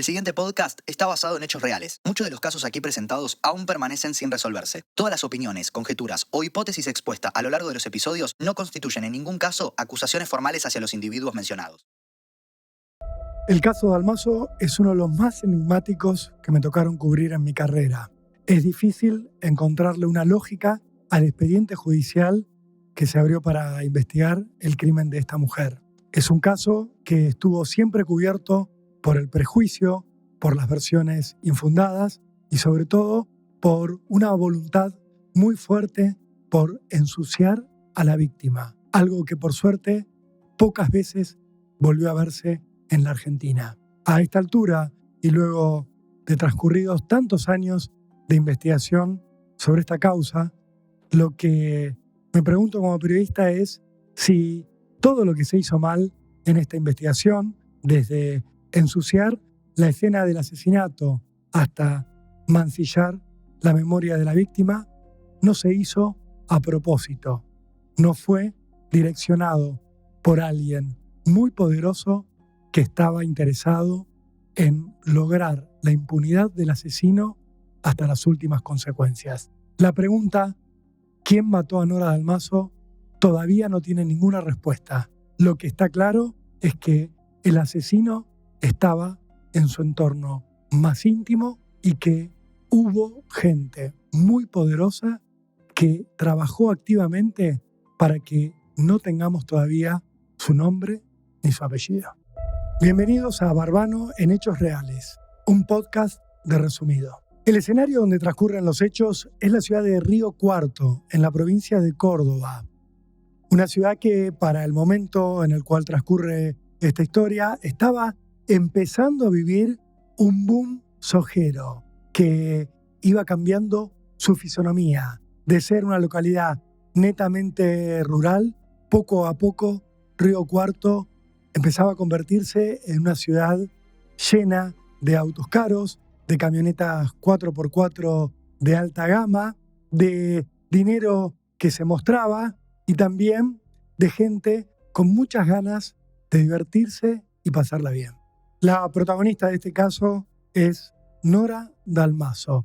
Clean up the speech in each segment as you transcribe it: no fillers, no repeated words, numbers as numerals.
El siguiente podcast está basado en hechos reales. Muchos de los casos aquí presentados aún permanecen sin resolverse. Todas las opiniones, conjeturas o hipótesis expuestas a lo largo de los episodios no constituyen en ningún caso acusaciones formales hacia los individuos mencionados. El caso Dalmaso es uno de los más enigmáticos que me tocaron cubrir en mi carrera. Es difícil encontrarle una lógica al expediente judicial que se abrió para investigar el crimen de esta mujer. Es un caso que estuvo siempre cubierto por el prejuicio, por las versiones infundadas y sobre todo por una voluntad muy fuerte por ensuciar a la víctima. Algo que por suerte pocas veces volvió a verse en la Argentina. A esta altura y luego de transcurridos tantos años de investigación sobre esta causa, lo que me pregunto como periodista es si todo lo que se hizo mal en esta investigación, desde ensuciar la escena del asesinato hasta mancillar la memoria de la víctima, no se hizo a propósito. No fue direccionado por alguien muy poderoso que estaba interesado en lograr la impunidad del asesino hasta las últimas consecuencias. La pregunta, ¿quién mató a Nora Dalmaso?, todavía no tiene ninguna respuesta. Lo que está claro es que el asesino estaba en su entorno más íntimo y que hubo gente muy poderosa que trabajó activamente para que no tengamos todavía su nombre ni su apellido. Bienvenidos a Barbano en Hechos Reales, un podcast de resumido. El escenario donde transcurren los hechos es la ciudad de Río Cuarto, en la provincia de Córdoba. Una ciudad que para el momento en el cual transcurre esta historia estaba empezando a vivir un boom sojero que iba cambiando su fisonomía. De ser una localidad netamente rural, poco a poco Río Cuarto empezaba a convertirse en una ciudad llena de autos caros, de camionetas 4x4 de alta gama, de dinero que se mostraba y también de gente con muchas ganas de divertirse y pasarla bien. La protagonista de este caso es Nora Dalmaso,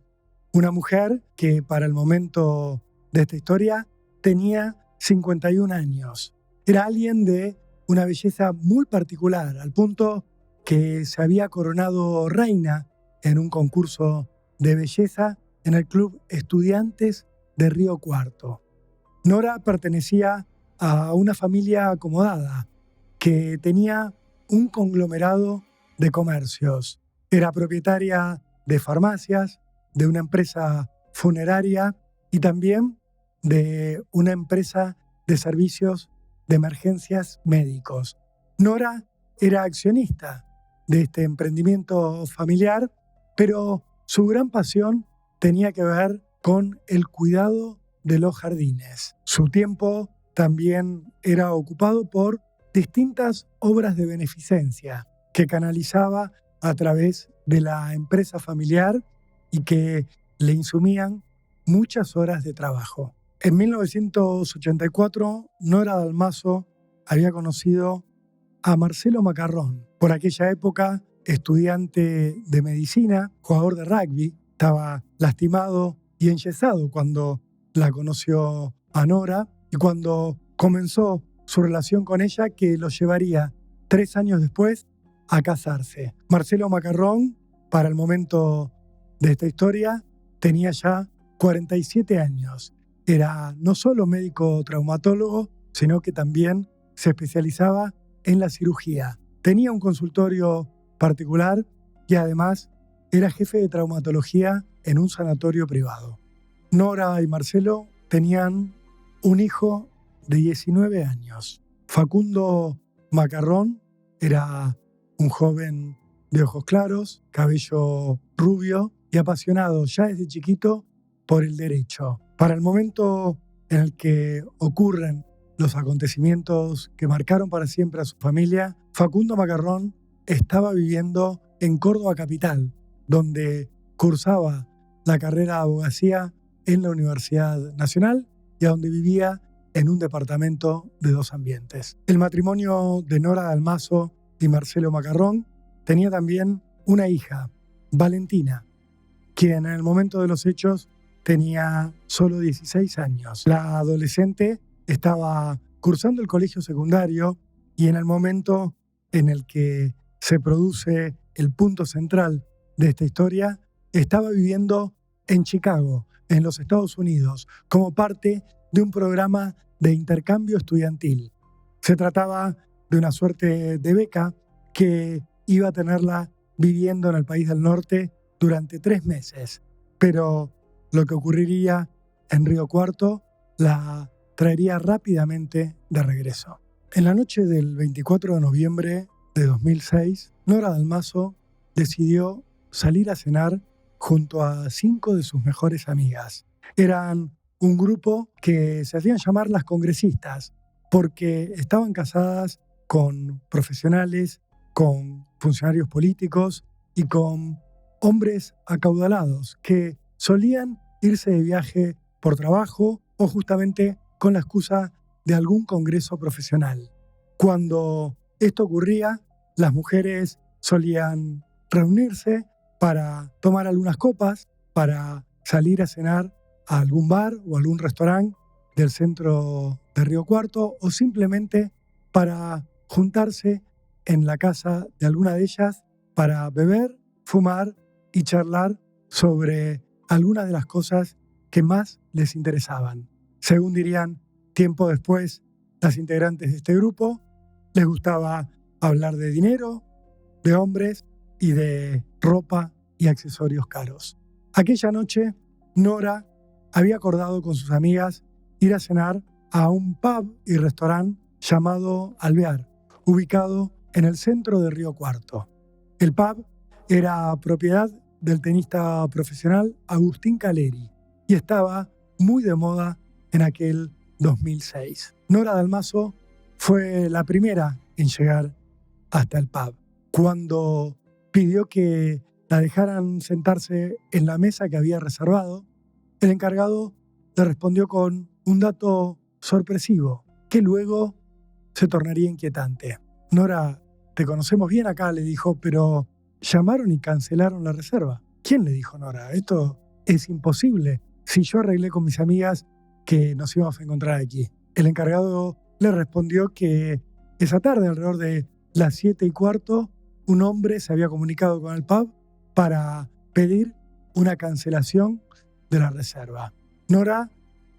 una mujer que para el momento de esta historia tenía 51 años. Era alguien de una belleza muy particular, al punto que se había coronado reina en un concurso de belleza en el Club Estudiantes de Río Cuarto. Nora pertenecía a una familia acomodada que tenía un conglomerado de comercios. Era propietaria de farmacias, de una empresa funeraria y también de una empresa de servicios de emergencias médicos. Nora era accionista de este emprendimiento familiar, pero su gran pasión tenía que ver con el cuidado de los jardines. Su tiempo también era ocupado por distintas obras de beneficencia que canalizaba a través de la empresa familiar y que le insumían muchas horas de trabajo. En 1984, Nora Dalmaso había conocido a Marcelo Macarrón. Por aquella época, estudiante de medicina, jugador de rugby, estaba lastimado y enyesado cuando la conoció a Nora y cuando comenzó su relación con ella, que lo llevaría 3 años después a casarse. Marcelo Macarrón, para el momento de esta historia, tenía ya 47 años. Era no solo médico traumatólogo, sino que también se especializaba en la cirugía. Tenía un consultorio particular y además era jefe de traumatología en un sanatorio privado. Nora y Marcelo tenían un hijo de 19 años. Facundo Macarrón era un joven de ojos claros, cabello rubio y apasionado ya desde chiquito por el derecho. Para el momento en el que ocurren los acontecimientos que marcaron para siempre a su familia, Facundo Macarrón estaba viviendo en Córdoba capital, donde cursaba la carrera de abogacía en la Universidad Nacional y a donde vivía en un departamento de 2 ambientes. El matrimonio de Nora Dalmaso y Marcelo Macarrón tenía también una hija, Valentina, quien en el momento de los hechos tenía solo 16 años. La adolescente estaba cursando el colegio secundario y en el momento en el que se produce el punto central de esta historia, estaba viviendo en Chicago, en los Estados Unidos, como parte de un programa de intercambio estudiantil. Se trataba de una suerte de beca que iba a tenerla viviendo en el país del norte durante 3 meses, pero lo que ocurriría en Río Cuarto la traería rápidamente de regreso. En la noche del 24 de noviembre de 2006, Nora Dalmazo decidió salir a cenar junto a 5 de sus mejores amigas. Eran un grupo que se hacían llamar las congresistas porque estaban casadas con profesionales, con funcionarios políticos y con hombres acaudalados que solían irse de viaje por trabajo o justamente con la excusa de algún congreso profesional. Cuando esto ocurría, las mujeres solían reunirse para tomar algunas copas, para salir a cenar a algún bar o algún restaurante del centro de Río Cuarto o simplemente para juntarse en la casa de alguna de ellas para beber, fumar y charlar sobre algunas de las cosas que más les interesaban. Según dirían tiempo después las integrantes de este grupo, les gustaba hablar de dinero, de hombres y de ropa y accesorios caros. Aquella noche, Nora había acordado con sus amigas ir a cenar a un pub y restaurante llamado Alvear, ubicado en el centro de Río Cuarto. El pub era propiedad del tenista profesional Agustín Caleri y estaba muy de moda en aquel 2006. Nora Dalmazo fue la primera en llegar hasta el pub. Cuando pidió que la dejaran sentarse en la mesa que había reservado, el encargado le respondió con un dato sorpresivo que luego se tornaría inquietante. Nora, te conocemos bien acá, le dijo, pero llamaron y cancelaron la reserva. ¿Quién? Le dijo Nora. Esto es imposible. Si yo arreglé con mis amigas que nos íbamos a encontrar aquí. El encargado le respondió que esa tarde, alrededor de las 7:15, un hombre se había comunicado con el pub para pedir una cancelación de la reserva. Nora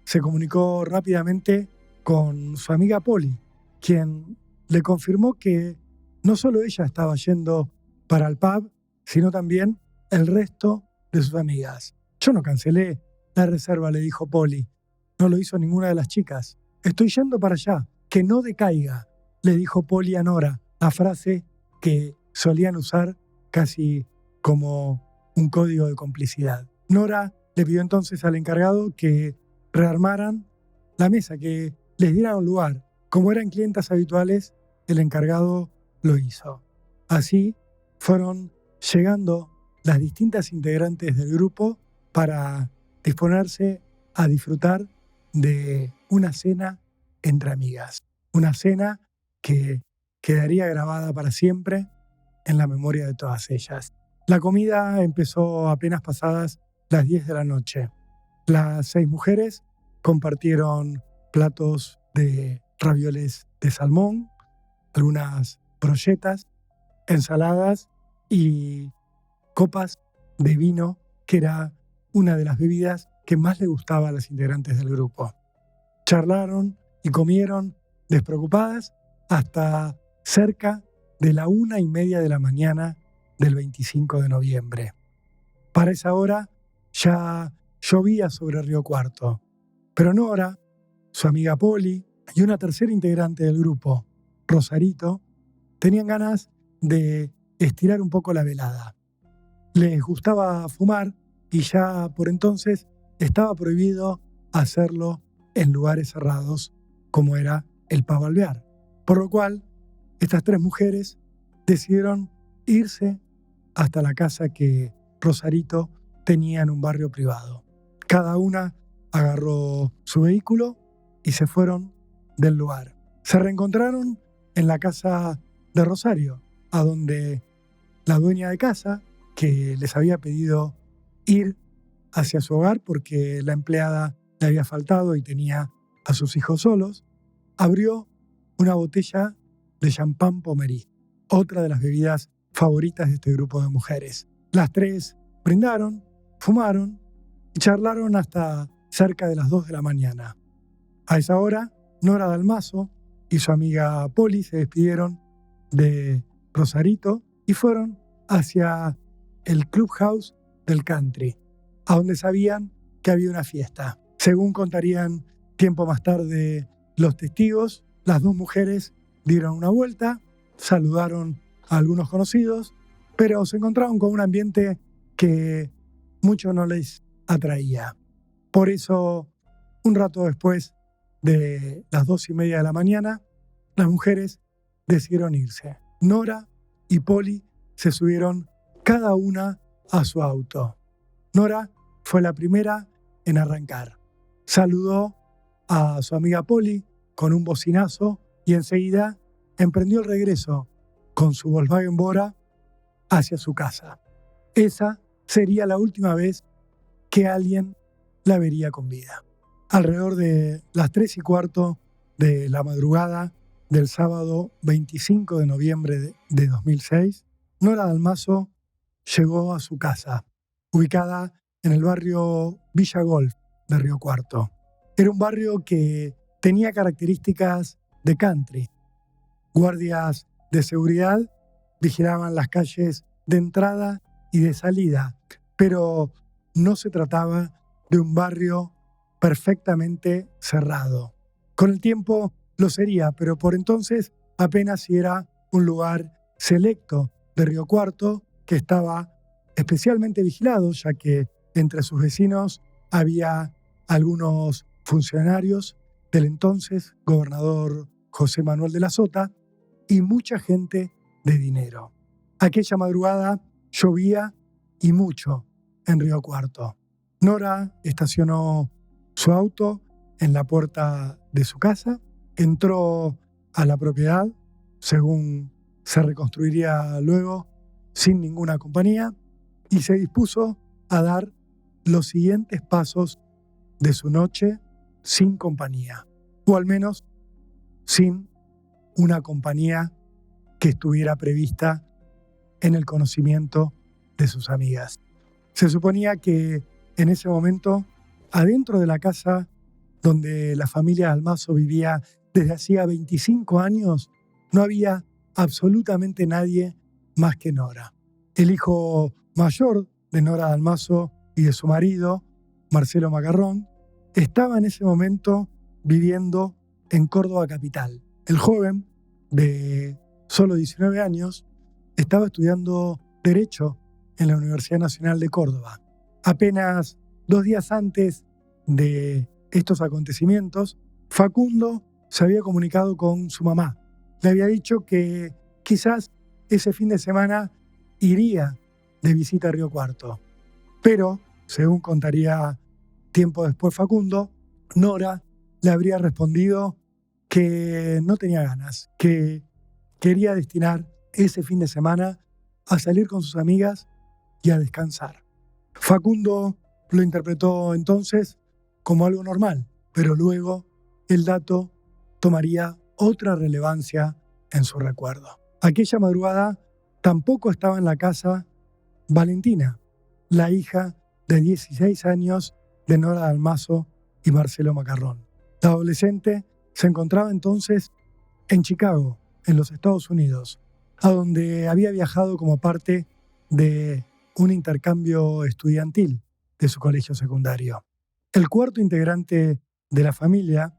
se comunicó rápidamente con su amiga Polly, quien le confirmó que no solo ella estaba yendo para el pub, sino también el resto de sus amigas. Yo no cancelé la reserva, le dijo Polly. No lo hizo ninguna de las chicas. Estoy yendo para allá. Que no decaiga, le dijo Polly a Nora, la frase que solían usar casi como un código de complicidad. Nora le pidió entonces al encargado que rearmaran la mesa, que les dieran un lugar. Como eran clientas habituales, el encargado lo hizo. Así fueron llegando las distintas integrantes del grupo para disponerse a disfrutar de una cena entre amigas. Una cena que quedaría grabada para siempre en la memoria de todas ellas. La comida empezó apenas pasadas las 10 de la noche. Las 6 mujeres compartieron platos de ravioles de salmón, algunas brochetas, ensaladas y copas de vino, que era una de las bebidas que más le gustaba a las integrantes del grupo. Charlaron y comieron despreocupadas hasta cerca de la 1:30 de la mañana del 25 de noviembre. Para esa hora ya llovía sobre Río Cuarto, pero Nora, su amiga Polly y una tercera integrante del grupo, Rosarito, tenían ganas de estirar un poco la velada. Les gustaba fumar y ya por entonces estaba prohibido hacerlo en lugares cerrados como era el pub Alvear. Por lo cual, estas 3 mujeres decidieron irse hasta la casa que Rosarito tenía en un barrio privado. Cada una agarró su vehículo y se fueron del lugar. Se reencontraron en la casa de Rosario, a donde la dueña de casa, que les había pedido ir hacia su hogar porque la empleada le había faltado y tenía a sus hijos solos, abrió una botella de champán Pommery, otra de las bebidas favoritas de este grupo de mujeres. Las tres brindaron, fumaron y charlaron hasta cerca de las 2 de la mañana. A esa hora, Nora Dalmaso y su amiga Poli se despidieron de Rosarito y fueron hacia el clubhouse del country, a donde sabían que había una fiesta. Según contarían tiempo más tarde los testigos, las dos mujeres dieron una vuelta, saludaron a algunos conocidos, pero se encontraron con un ambiente que mucho no les atraía. Por eso, un rato después de las 2:30 de la mañana, las mujeres decidieron irse. Nora y Poli se subieron cada una a su auto. Nora fue la primera en arrancar. Saludó a su amiga Poli con un bocinazo y enseguida emprendió el regreso con su Volkswagen Bora hacia su casa. Esa sería la última vez que alguien la vería con vida. Alrededor de las 3:15 de la madrugada del sábado 25 de noviembre de 2006, Nora Dalmaso llegó a su casa, ubicada en el barrio Villa Golf de Río Cuarto. Era un barrio que tenía características de country. Guardias de seguridad vigilaban las calles de entrada y de salida, pero no se trataba de un barrio perfectamente cerrado. Con el tiempo lo sería, pero por entonces apenas si era un lugar selecto de Río Cuarto que estaba especialmente vigilado, ya que entre sus vecinos había algunos funcionarios del entonces gobernador José Manuel de la Sota y mucha gente de dinero. Aquella madrugada llovía y mucho en Río Cuarto. Nora estacionó su auto en la puerta de su casa, entró a la propiedad, según se reconstruiría luego, sin ninguna compañía, y se dispuso a dar los siguientes pasos de su noche sin compañía, o al menos sin una compañía que estuviera prevista en el conocimiento de sus amigas. Se suponía que en ese momento, adentro de la casa donde la familia Dalmaso vivía desde hacía 25 años, no había absolutamente nadie más que Nora. El hijo mayor de Nora Dalmaso y de su marido, Marcelo Macarrón, estaba en ese momento viviendo en Córdoba capital. El joven, de solo 19 años, estaba estudiando Derecho en la Universidad Nacional de Córdoba. Apenas 2 días antes de estos acontecimientos, Facundo se había comunicado con su mamá. Le había dicho que quizás ese fin de semana iría de visita a Río Cuarto. Pero, según contaría tiempo después Facundo, Nora le habría respondido que no tenía ganas, que quería destinar ese fin de semana a salir con sus amigas y a descansar. Facundo lo interpretó entonces como algo normal, pero luego el dato tomaría otra relevancia en su recuerdo. Aquella madrugada tampoco estaba en la casa Valentina, la hija de 16 años de Nora Dalmaso y Marcelo Macarrón. La adolescente se encontraba entonces en Chicago, en los Estados Unidos, a donde había viajado como parte de un intercambio estudiantil de su colegio secundario. El cuarto integrante de la familia,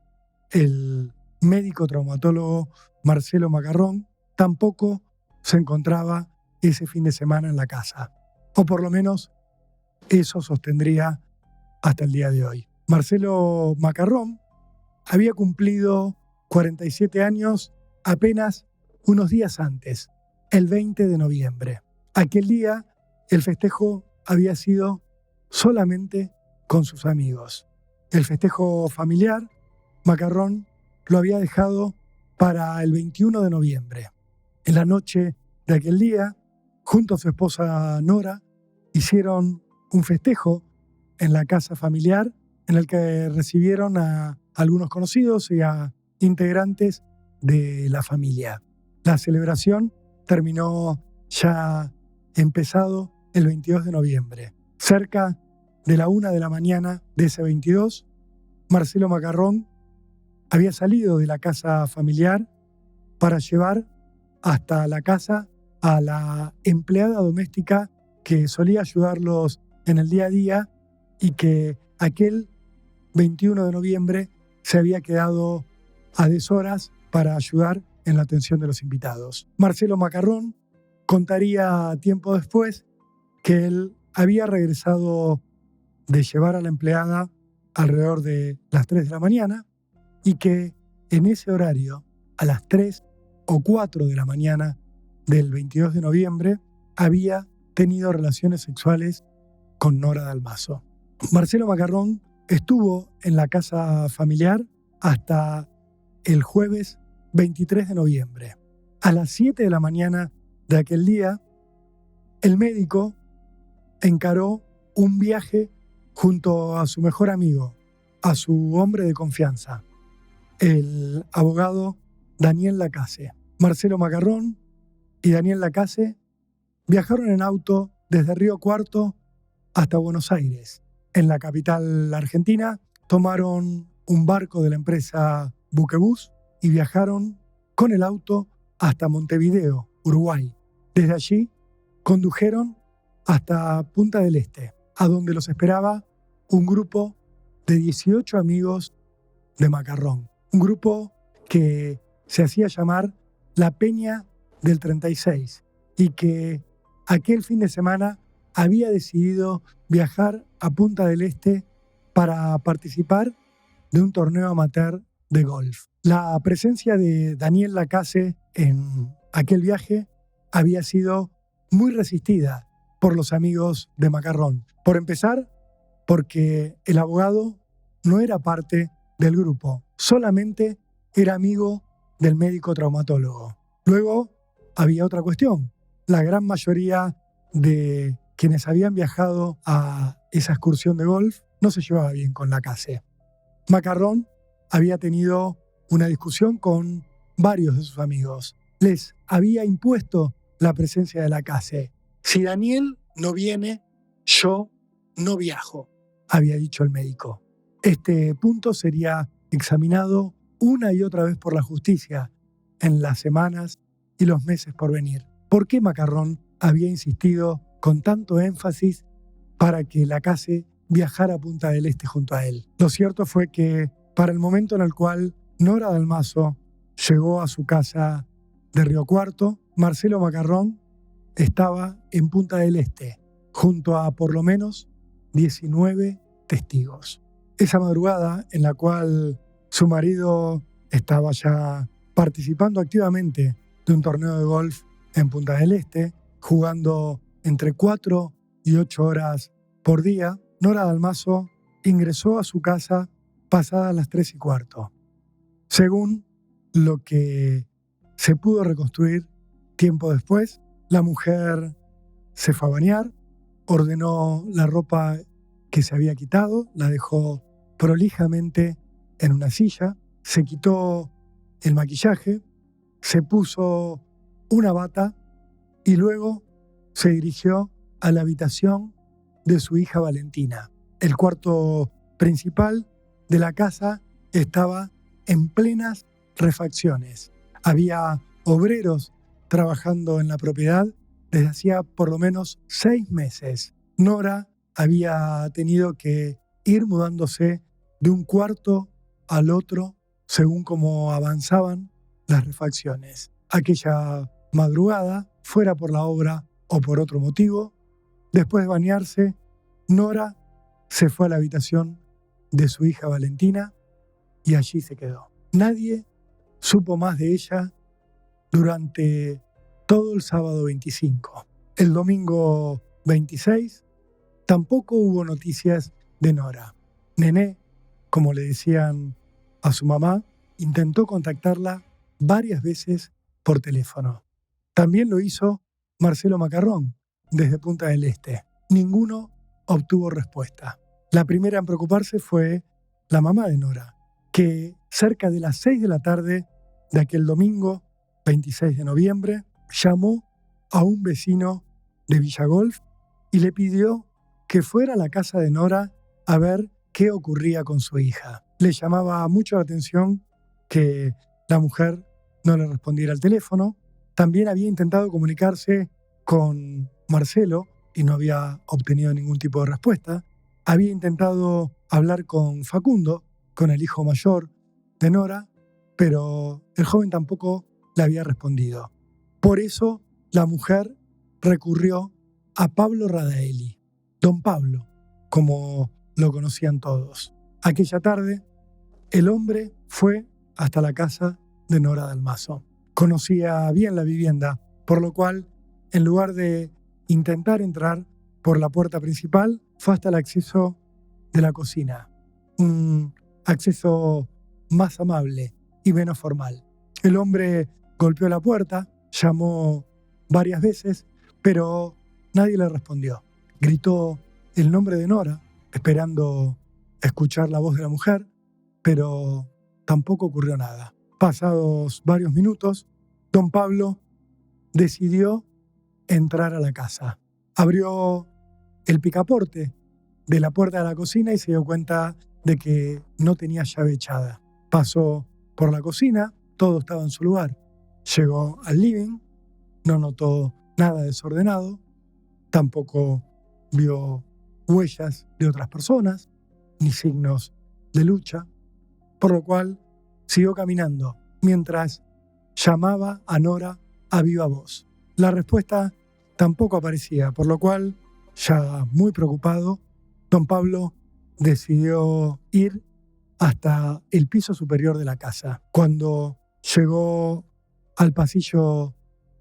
el médico traumatólogo Marcelo Macarrón, tampoco se encontraba ese fin de semana en la casa, o por lo menos eso sostendría hasta el día de hoy. Marcelo Macarrón había cumplido 47 años apenas unos días antes, el 20 de noviembre. Aquel día el festejo había sido solamente con sus amigos. El festejo familiar, Macarrón lo había dejado para el 21 de noviembre. En la noche de aquel día, junto a su esposa Nora, hicieron un festejo en la casa familiar en el que recibieron a algunos conocidos y a integrantes de la familia. La celebración terminó ya empezado el 22 de noviembre. Cerca de la 1 de la mañana de ese 22, Marcelo Macarrón había salido de la casa familiar para llevar hasta la casa a la empleada doméstica que solía ayudarlos en el día a día y que aquel 21 de noviembre se había quedado a deshoras para ayudar en la atención de los invitados. Marcelo Macarrón contaría tiempo después que él había regresado de llevar a la empleada alrededor de las 3 de la mañana y que en ese horario, a las 3 o 4 de la mañana del 22 de noviembre, había tenido relaciones sexuales con Nora Dalmazo. Marcelo Macarrón estuvo en la casa familiar hasta el jueves 23 de noviembre. A las 7 de la mañana de aquel día, el médico encaró un viaje junto a su mejor amigo, a su hombre de confianza, el abogado Daniel Lacase. Marcelo Macarrón y Daniel Lacase viajaron en auto desde Río Cuarto hasta Buenos Aires. En la capital argentina tomaron un barco de la empresa Buquebus y viajaron con el auto hasta Montevideo, Uruguay. Desde allí condujeron hasta Punta del Este, a donde los esperaba un grupo de 18 amigos de Macarrón. Un grupo que se hacía llamar La Peña del 36 y que aquel fin de semana había decidido viajar a Punta del Este para participar de un torneo amateur de golf. La presencia de Daniel Lacase en aquel viaje había sido muy resistida por los amigos de Macarrón. Por empezar, porque el abogado no era parte del grupo, solamente era amigo del médico traumatólogo. Luego había otra cuestión. La gran mayoría de quienes habían viajado a esa excursión de golf no se llevaba bien con Lacase. Macarrón había tenido una discusión con varios de sus amigos. Les había impuesto la presencia de Lacase. Si Daniel no viene, yo no viajo, había dicho el médico. Este punto sería examinado una y otra vez por la justicia en las semanas y los meses por venir. ¿Por qué Macarrón había insistido con tanto énfasis para que Lacase viajara a Punta del Este junto a él? Lo cierto fue que para el momento en el cual Nora Dalmazo llegó a su casa de Río Cuarto, Marcelo Macarrón estaba en Punta del Este, junto a por lo menos 19 testigos. Esa madrugada en la cual su marido estaba ya participando activamente de un torneo de golf en Punta del Este, jugando entre 4 y 8 horas por día, Nora Dalmazo ingresó a su casa pasadas las 3 y cuarto. Según lo que se pudo reconstruir tiempo después, la mujer se fue a bañar, ordenó la ropa que se había quitado, la dejó prolijamente en una silla, se quitó el maquillaje, se puso una bata y luego se dirigió a la habitación de su hija Valentina. El cuarto principal de la casa estaba en plenas refacciones. Había obreros trabajando en la propiedad desde hacía por lo menos 6 meses. Nora había tenido que ir mudándose de un cuarto al otro según cómo avanzaban las refacciones. Aquella madrugada, fuera por la obra o por otro motivo, después de bañarse, Nora se fue a la habitación de su hija Valentina y allí se quedó. Nadie supo más de ella durante todo el sábado 25. El domingo 26 tampoco hubo noticias de Nora. Nené, como le decían a su mamá, intentó contactarla varias veces por teléfono. También lo hizo Marcelo Macarrón, desde Punta del Este. Ninguno obtuvo respuesta. La primera en preocuparse fue la mamá de Nora, que cerca de las 6 de la tarde de aquel domingo, 26 de noviembre, llamó a un vecino de Villa Golf y le pidió que fuera a la casa de Nora a ver qué ocurría con su hija. Le llamaba mucho la atención que la mujer no le respondiera al teléfono. También había intentado comunicarse con Marcelo y no había obtenido ningún tipo de respuesta. Había intentado hablar con Facundo, con el hijo mayor de Nora, pero el joven tampoco le había respondido. Por eso la mujer recurrió a Pablo Radaeli, don Pablo, como lo conocían todos. Aquella tarde, el hombre fue hasta la casa de Nora Dalmazo. Conocía bien la vivienda, por lo cual, en lugar de intentar entrar por la puerta principal, fue hasta el acceso de la cocina. Un acceso más amable y menos formal. El hombre golpeó la puerta, llamó varias veces, pero nadie le respondió. Gritó el nombre de Nora, esperando escuchar la voz de la mujer, pero tampoco ocurrió nada. Pasados varios minutos, don Pablo decidió entrar a la casa. Abrió el picaporte de la puerta de la cocina y se dio cuenta de que no tenía llave echada. Pasó por la cocina, todo estaba en su lugar. Llegó al living, no notó nada desordenado, tampoco vio huellas de otras personas, ni signos de lucha, por lo cual siguió caminando mientras llamaba a Nora a viva voz. La respuesta tampoco aparecía, por lo cual, ya muy preocupado, don Pablo decidió ir hasta el piso superior de la casa. Cuando llegó al pasillo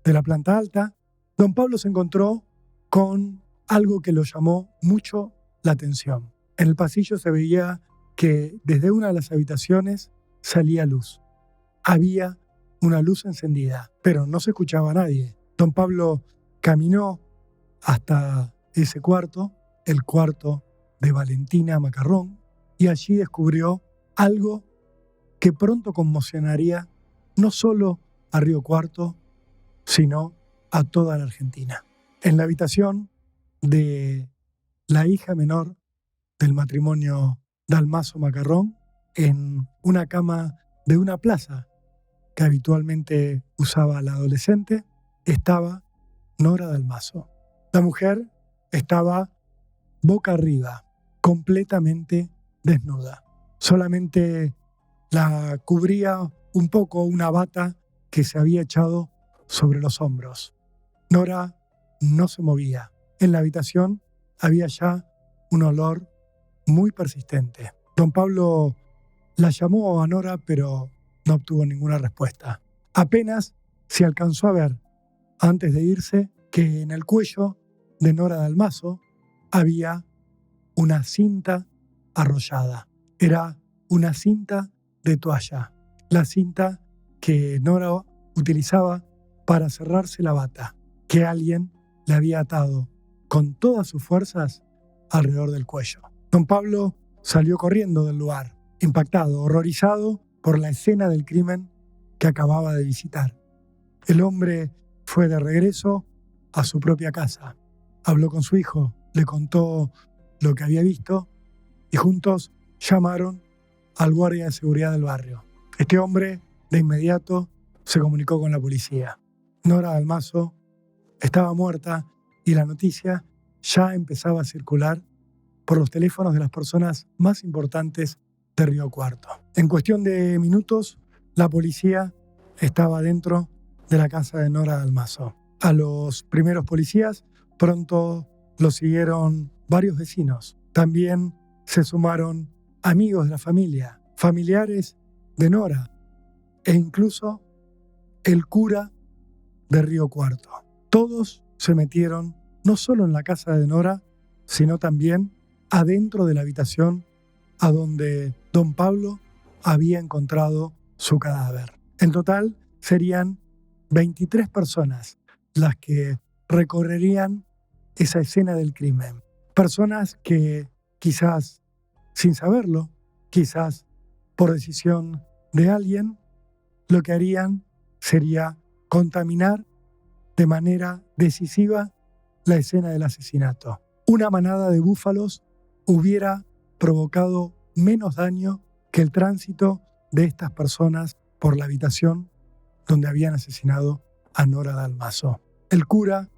de la planta alta, don Pablo se encontró con algo que lo llamó mucho la atención. En el pasillo se veía que desde una de las habitaciones salía luz. Había una luz encendida, pero no se escuchaba a nadie. Don Pablo caminó hasta ese cuarto, el cuarto de Valentina Macarrón, y allí descubrió algo que pronto conmocionaría no solo a Río Cuarto, sino a toda la Argentina. En la habitación de la hija menor del matrimonio Dalmazo Macarrón, en una cama de una plaza que habitualmente usaba la adolescente, estaba Nora Dalmazo. La mujer estaba boca arriba, completamente desnuda. Solamente la cubría un poco una bata que se había echado sobre los hombros. Nora no se movía. En la habitación había ya un olor muy persistente. Don Pablo la llamó a Nora, pero no obtuvo ninguna respuesta. Apenas se alcanzó a ver, antes de irse, que en el cuello de Nora Dalmazo había una cinta arrollada. Era una cinta de toalla, la cinta que Nora utilizaba para cerrarse la bata, que alguien le había atado con todas sus fuerzas alrededor del cuello. Don Pablo salió corriendo del lugar, impactado, horrorizado por la escena del crimen que acababa de visitar. El hombre fue de regreso a su propia casa. Habló con su hijo, le contó lo que había visto y juntos llamaron al guardia de seguridad del barrio. Este hombre, de inmediato, se comunicó con la policía. Nora Dalmazo estaba muerta y la noticia ya empezaba a circular por los teléfonos de las personas más importantes de Río Cuarto. En cuestión de minutos, la policía estaba dentro de la casa de Nora Dalmazo. A los primeros policías pronto lo siguieron varios vecinos. También se sumaron amigos de la familia, familiares de Nora e incluso el cura de Río Cuarto. Todos se metieron no solo en la casa de Nora, sino también adentro de la habitación a donde don Pablo había encontrado su cadáver. En total serían 23 personas las que recorrerían esa escena del crimen. Personas que quizás sin saberlo, quizás por decisión de alguien, lo que harían sería contaminar de manera decisiva la escena del asesinato. Una manada de búfalos hubiera provocado menos daño que el tránsito de estas personas por la habitación donde habían asesinado a Nora Dalmazo. El cura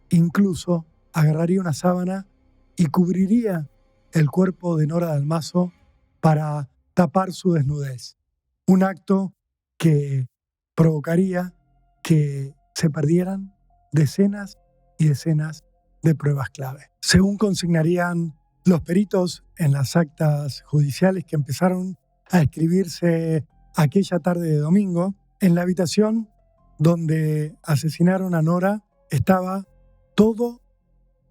incluso agarraría una sábana y cubriría el cuerpo de Nora Dalmazo para tapar su desnudez. Un acto que provocaría que se perdieran decenas y decenas de pruebas clave. Según consignarían los peritos en las actas judiciales que empezaron a escribirse aquella tarde de domingo, en la habitación donde asesinaron a Nora estaba todo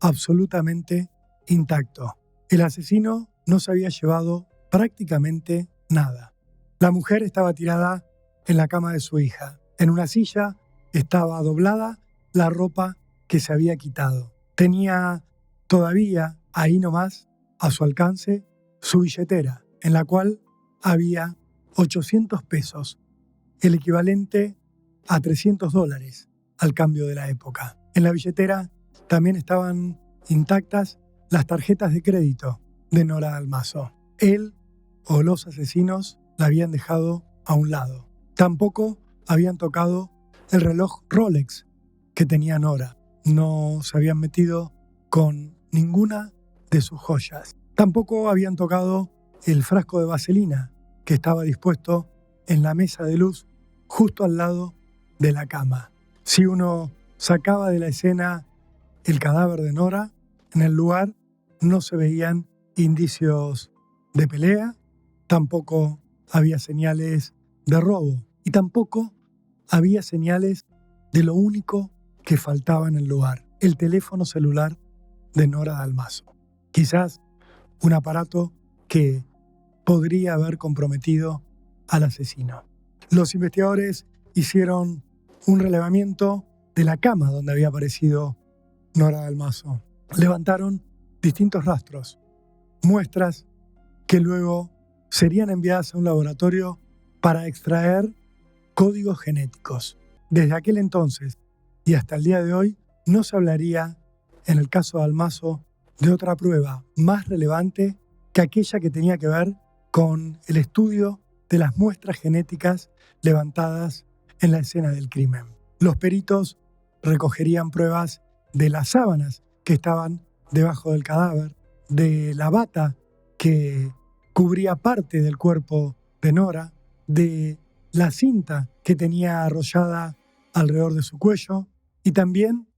absolutamente intacto. El asesino no se había llevado prácticamente nada. La mujer estaba tirada en la cama de su hija. En una silla estaba doblada la ropa que se había quitado. Tenía todavía ahí nomás a su alcance su billetera, en la cual había 800 pesos, el equivalente a $300 al cambio de la época. En la billetera también estaban intactas las tarjetas de crédito de Nora Dalmazo. Él o los asesinos la habían dejado a un lado. Tampoco habían tocado el reloj Rolex que tenía Nora. No se habían metido con ninguna de sus joyas. Tampoco habían tocado el frasco de vaselina que estaba dispuesto en la mesa de luz justo al lado de la cama. Si uno sacaba de la escena el cadáver de Nora, en el lugar no se veían indicios de pelea, tampoco había señales de robo y tampoco había señales de lo único que faltaba en el lugar, el teléfono celular de Nora Dalmazo. Quizás un aparato que podría haber comprometido al asesino. Los investigadores hicieron un relevamiento de la cama donde había aparecido Nora Dalmazo. Levantaron distintos rastros, muestras que luego serían enviadas a un laboratorio para extraer códigos genéticos. Desde aquel entonces y hasta el día de hoy no se hablaría, en el caso de Dalmazo, de otra prueba más relevante que aquella que tenía que ver con el estudio de las muestras genéticas levantadas en la escena del crimen. Los peritos recogerían pruebas de las sábanas que estaban debajo del cadáver, de la bata que cubría parte del cuerpo de Nora, de la cinta que tenía arrollada alrededor de su cuello y también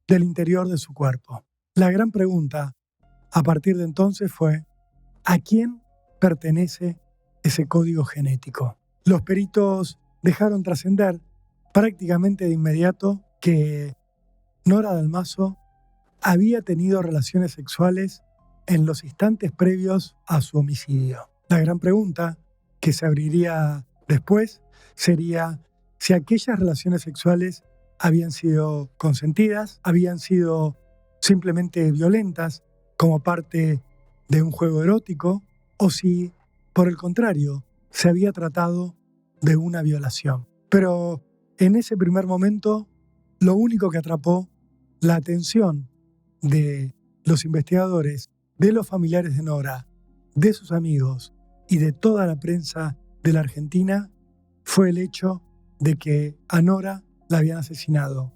del interior de su cuerpo. La gran pregunta a partir de entonces fue: ¿a quién pertenece ese código genético? Los peritos dejaron trascender prácticamente de inmediato que Nora Dalmazo había tenido relaciones sexuales en los instantes previos a su homicidio. La gran pregunta que se abriría después sería si aquellas relaciones sexuales habían sido consentidas, habían sido simplemente violentas como parte de un juego erótico, o si, por el contrario, se había tratado de una violación. Pero en ese primer momento, lo único que atrapó la atención de los investigadores, de los familiares de Nora, de sus amigos y de toda la prensa de la Argentina fue el hecho de que a Nora la habían asesinado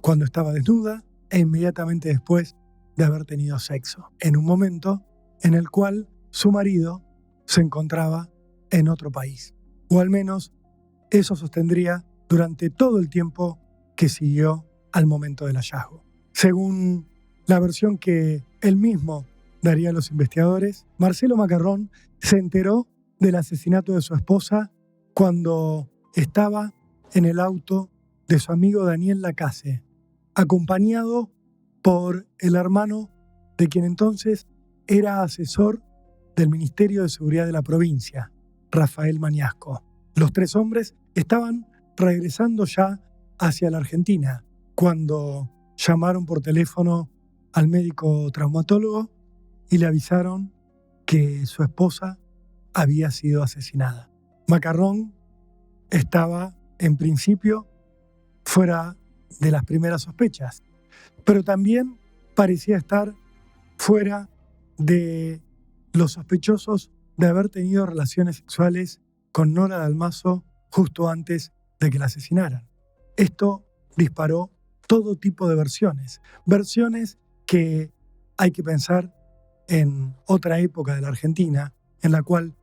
cuando estaba desnuda e inmediatamente después de haber tenido sexo, en un momento en el cual su marido se encontraba en otro país. O al menos eso sostendría durante todo el tiempo que siguió al momento del hallazgo. Según la versión que él mismo daría a los investigadores, Marcelo Macarrón se enteró del asesinato de su esposa cuando estaba en el auto de su amigo Daniel Lacase, acompañado por el hermano de quien entonces era asesor del Ministerio de Seguridad de la provincia, Rafael Mañasco. Los tres hombres estaban regresando ya hacia la Argentina cuando llamaron por teléfono al médico traumatólogo y le avisaron que su esposa había sido asesinada. Macarrón estaba, en principio, fuera de las primeras sospechas, pero también parecía estar fuera de los sospechosos de haber tenido relaciones sexuales con Nora Dalmazo justo antes de que la asesinaran. Esto disparó todo tipo de versiones que hay que pensar en otra época de la Argentina, en la cual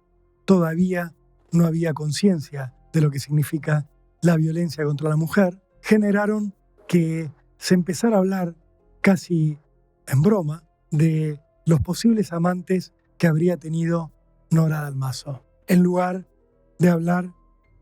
todavía no había conciencia de lo que significa la violencia contra la mujer, generaron que se empezara a hablar casi en broma de los posibles amantes que habría tenido Nora Dalmazo. En lugar de hablar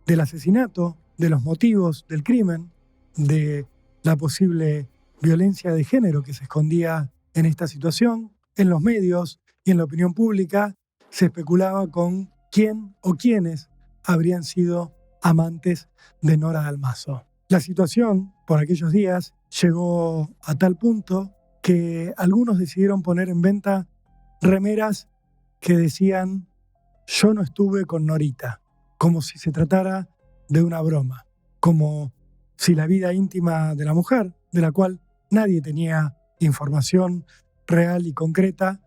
del asesinato, de los motivos del crimen, de la posible violencia de género que se escondía en esta situación, en los medios y en la opinión pública se especulaba con quién o quiénes habrían sido amantes de Nora Dalmazo. La situación, por aquellos días, llegó a tal punto que algunos decidieron poner en venta remeras que decían «Yo no estuve con Norita», como si se tratara de una broma, como si la vida íntima de la mujer, de la cual nadie tenía información real y concreta,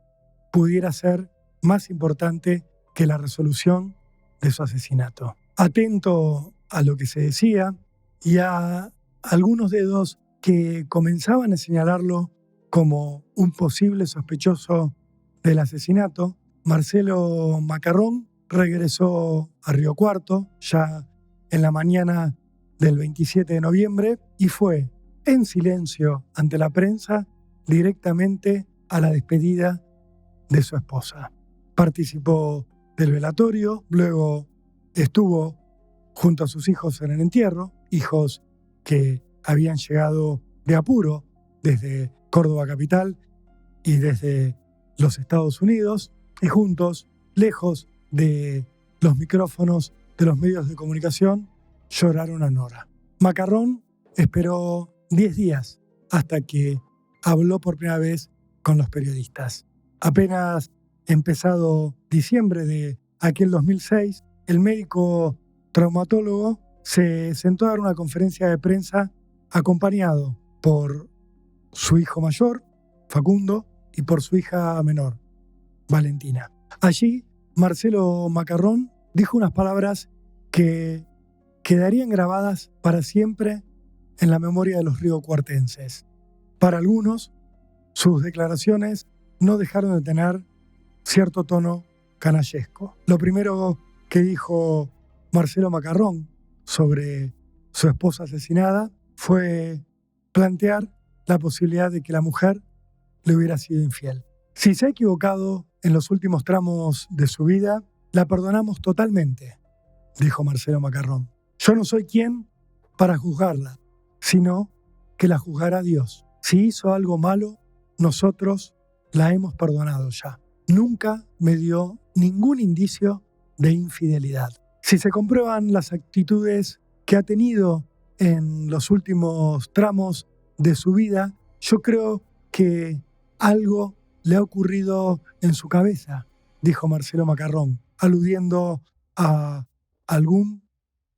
pudiera ser más importante que la resolución de su asesinato. Atento a lo que se decía y a algunos dedos que comenzaban a señalarlo como un posible sospechoso del asesinato, Marcelo Macarrón regresó a Río Cuarto ya en la mañana del 27 de noviembre y fue, en silencio ante la prensa, directamente a la despedida de su esposa. Participó del velatorio, luego estuvo junto a sus hijos en el entierro, hijos que habían llegado de apuro desde Córdoba capital y desde los Estados Unidos, y juntos, lejos de los micrófonos de los medios de comunicación, lloraron a Nora. Macarrón esperó 10 días hasta que habló por primera vez con los periodistas. Apenas empezado diciembre de aquel 2006, el médico traumatólogo se sentó a dar una conferencia de prensa acompañado por su hijo mayor, Facundo, y por su hija menor, Valentina. Allí, Marcelo Macarrón dijo unas palabras que quedarían grabadas para siempre en la memoria de los riocuartenses. Para algunos, sus declaraciones no dejaron de tener cierto tono canallesco. Lo primero que dijo Marcelo Macarrón sobre su esposa asesinada fue plantear la posibilidad de que la mujer le hubiera sido infiel. Si se ha equivocado en los últimos tramos de su vida, la perdonamos totalmente, dijo Marcelo Macarrón. Yo no soy quien para juzgarla, sino que la juzgará Dios. Si hizo algo malo, nosotros la hemos perdonado ya. Nunca me dio ningún indicio de infidelidad. Si se comprueban las actitudes que ha tenido en los últimos tramos de su vida, yo creo que algo le ha ocurrido en su cabeza, dijo Marcelo Macarrón, aludiendo a algún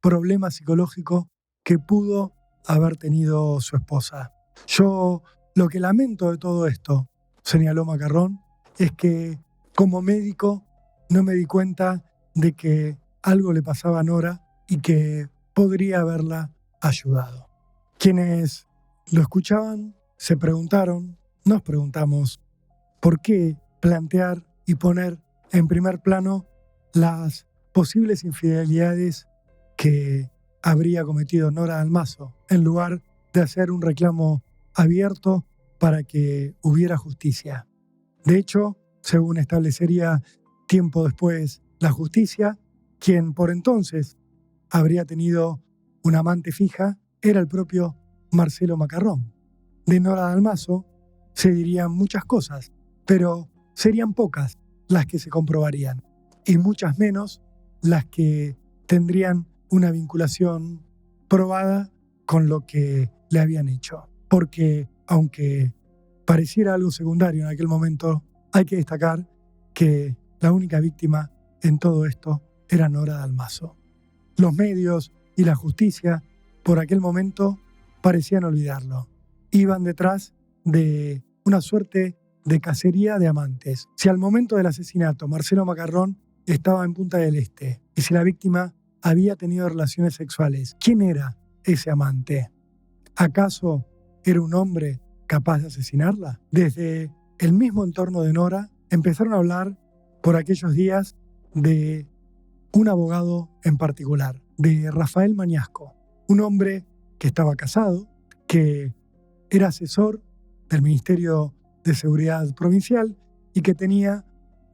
problema psicológico que pudo haber tenido su esposa. Yo lo que lamento de todo esto, señaló Macarrón, es que como médico no me di cuenta de que algo le pasaba a Nora y que podría haberla ayudado. Quienes lo escuchaban se preguntaron, nos preguntamos, ¿por qué plantear y poner en primer plano las posibles infidelidades que habría cometido Nora Dalmazo, en lugar de hacer un reclamo abierto para que hubiera justicia? De hecho, según establecería tiempo después la justicia, quien por entonces habría tenido una amante fija era el propio Marcelo Macarrón. De Nora Dalmazo se dirían muchas cosas, pero serían pocas las que se comprobarían y muchas menos las que tendrían una vinculación probada con lo que le habían hecho. Porque Aunque pareciera algo secundario en aquel momento, hay que destacar que la única víctima en todo esto era Nora Dalmazo. Los medios y la justicia por aquel momento parecían olvidarlo. Iban detrás de una suerte de cacería de amantes. Si al momento del asesinato Marcelo Macarrón estaba en Punta del Este y si la víctima había tenido relaciones sexuales, ¿quién era ese amante? ¿Acaso era un hombre capaz de asesinarla? Desde el mismo entorno de Nora empezaron a hablar por aquellos días de un abogado en particular, de Rafael Mañasco, un hombre que estaba casado, que era asesor del Ministerio de Seguridad Provincial y que tenía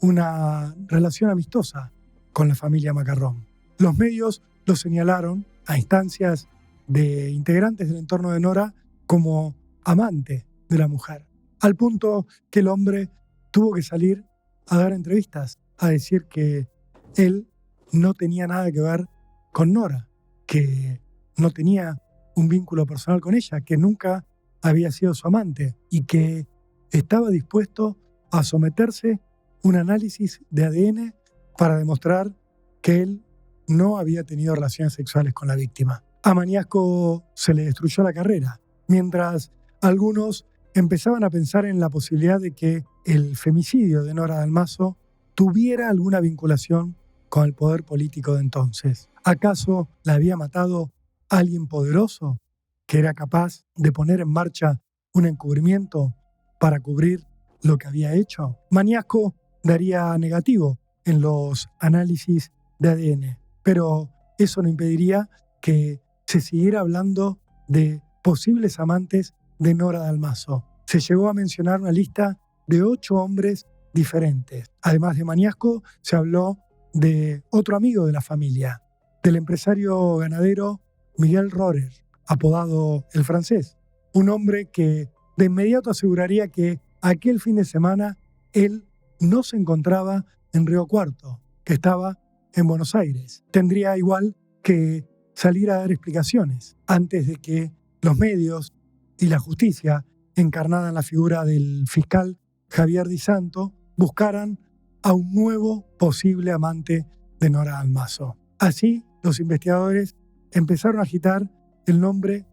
una relación amistosa con la familia Macarrón. Los medios lo señalaron a instancias de integrantes del entorno de Nora como amante de la mujer, al punto que el hombre tuvo que salir a dar entrevistas, a decir que él no tenía nada que ver con Nora, que no tenía un vínculo personal con ella, que nunca había sido su amante y que estaba dispuesto a someterse a un análisis de ADN para demostrar que él no había tenido relaciones sexuales con la víctima. A Mañasco se le destruyó la carrera, mientras algunos empezaban a pensar en la posibilidad de que el femicidio de Nora Dalmazo tuviera alguna vinculación con el poder político de entonces. ¿Acaso la había matado alguien poderoso que era capaz de poner en marcha un encubrimiento para cubrir lo que había hecho? Mañasco daría negativo en los análisis de ADN, pero eso no impediría que se siguiera hablando de posibles amantes de Nora Dalmazo. Se llegó a mencionar una lista de 8 hombres diferentes. Además de Mañasco, se habló de otro amigo de la familia, del empresario ganadero Miguel Rohrer, apodado El Francés, un hombre que de inmediato aseguraría que aquel fin de semana él no se encontraba en Río Cuarto, que estaba en Buenos Aires. Tendría igual que salir a dar explicaciones antes de que los medios y la justicia, encarnada en la figura del fiscal Javier Di Santo, buscaran a un nuevo posible amante de Nora Dalmazo. Así, los investigadores empezaron a agitar el nombre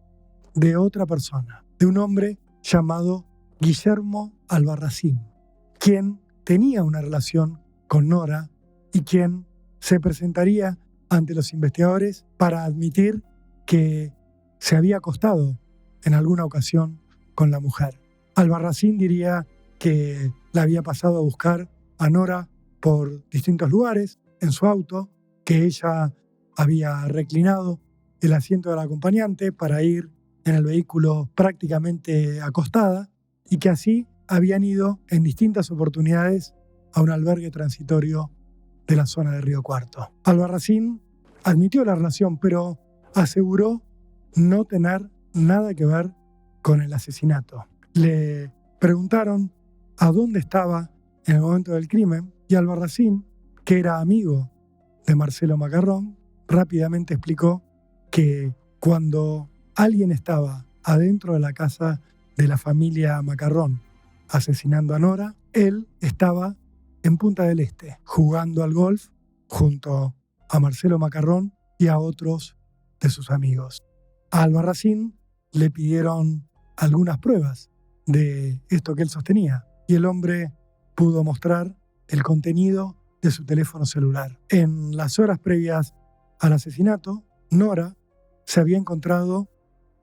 de otra persona, de un hombre llamado Guillermo Albarracín, quien tenía una relación con Nora y quien se presentaría ante los investigadores para admitir que se había acostado en alguna ocasión con la mujer. Albarracín diría que la había pasado a buscar a Nora por distintos lugares en su auto, que ella había reclinado el asiento del acompañante para ir en el vehículo prácticamente acostada y que así habían ido en distintas oportunidades a un albergue transitorio de la zona de Río Cuarto. Albarracín admitió la relación, pero aseguró no tener nada que ver con el asesinato. Le preguntaron a dónde estaba en el momento del crimen y Albarracín, que era amigo de Marcelo Macarrón, rápidamente explicó que cuando alguien estaba adentro de la casa de la familia Macarrón asesinando a Nora, él estaba en Punta del Este jugando al golf junto a Marcelo Macarrón y a otros de sus amigos. A Albarracín le pidieron algunas pruebas de esto que él sostenía y el hombre pudo mostrar el contenido de su teléfono celular. En las horas previas al asesinato, Nora se había encontrado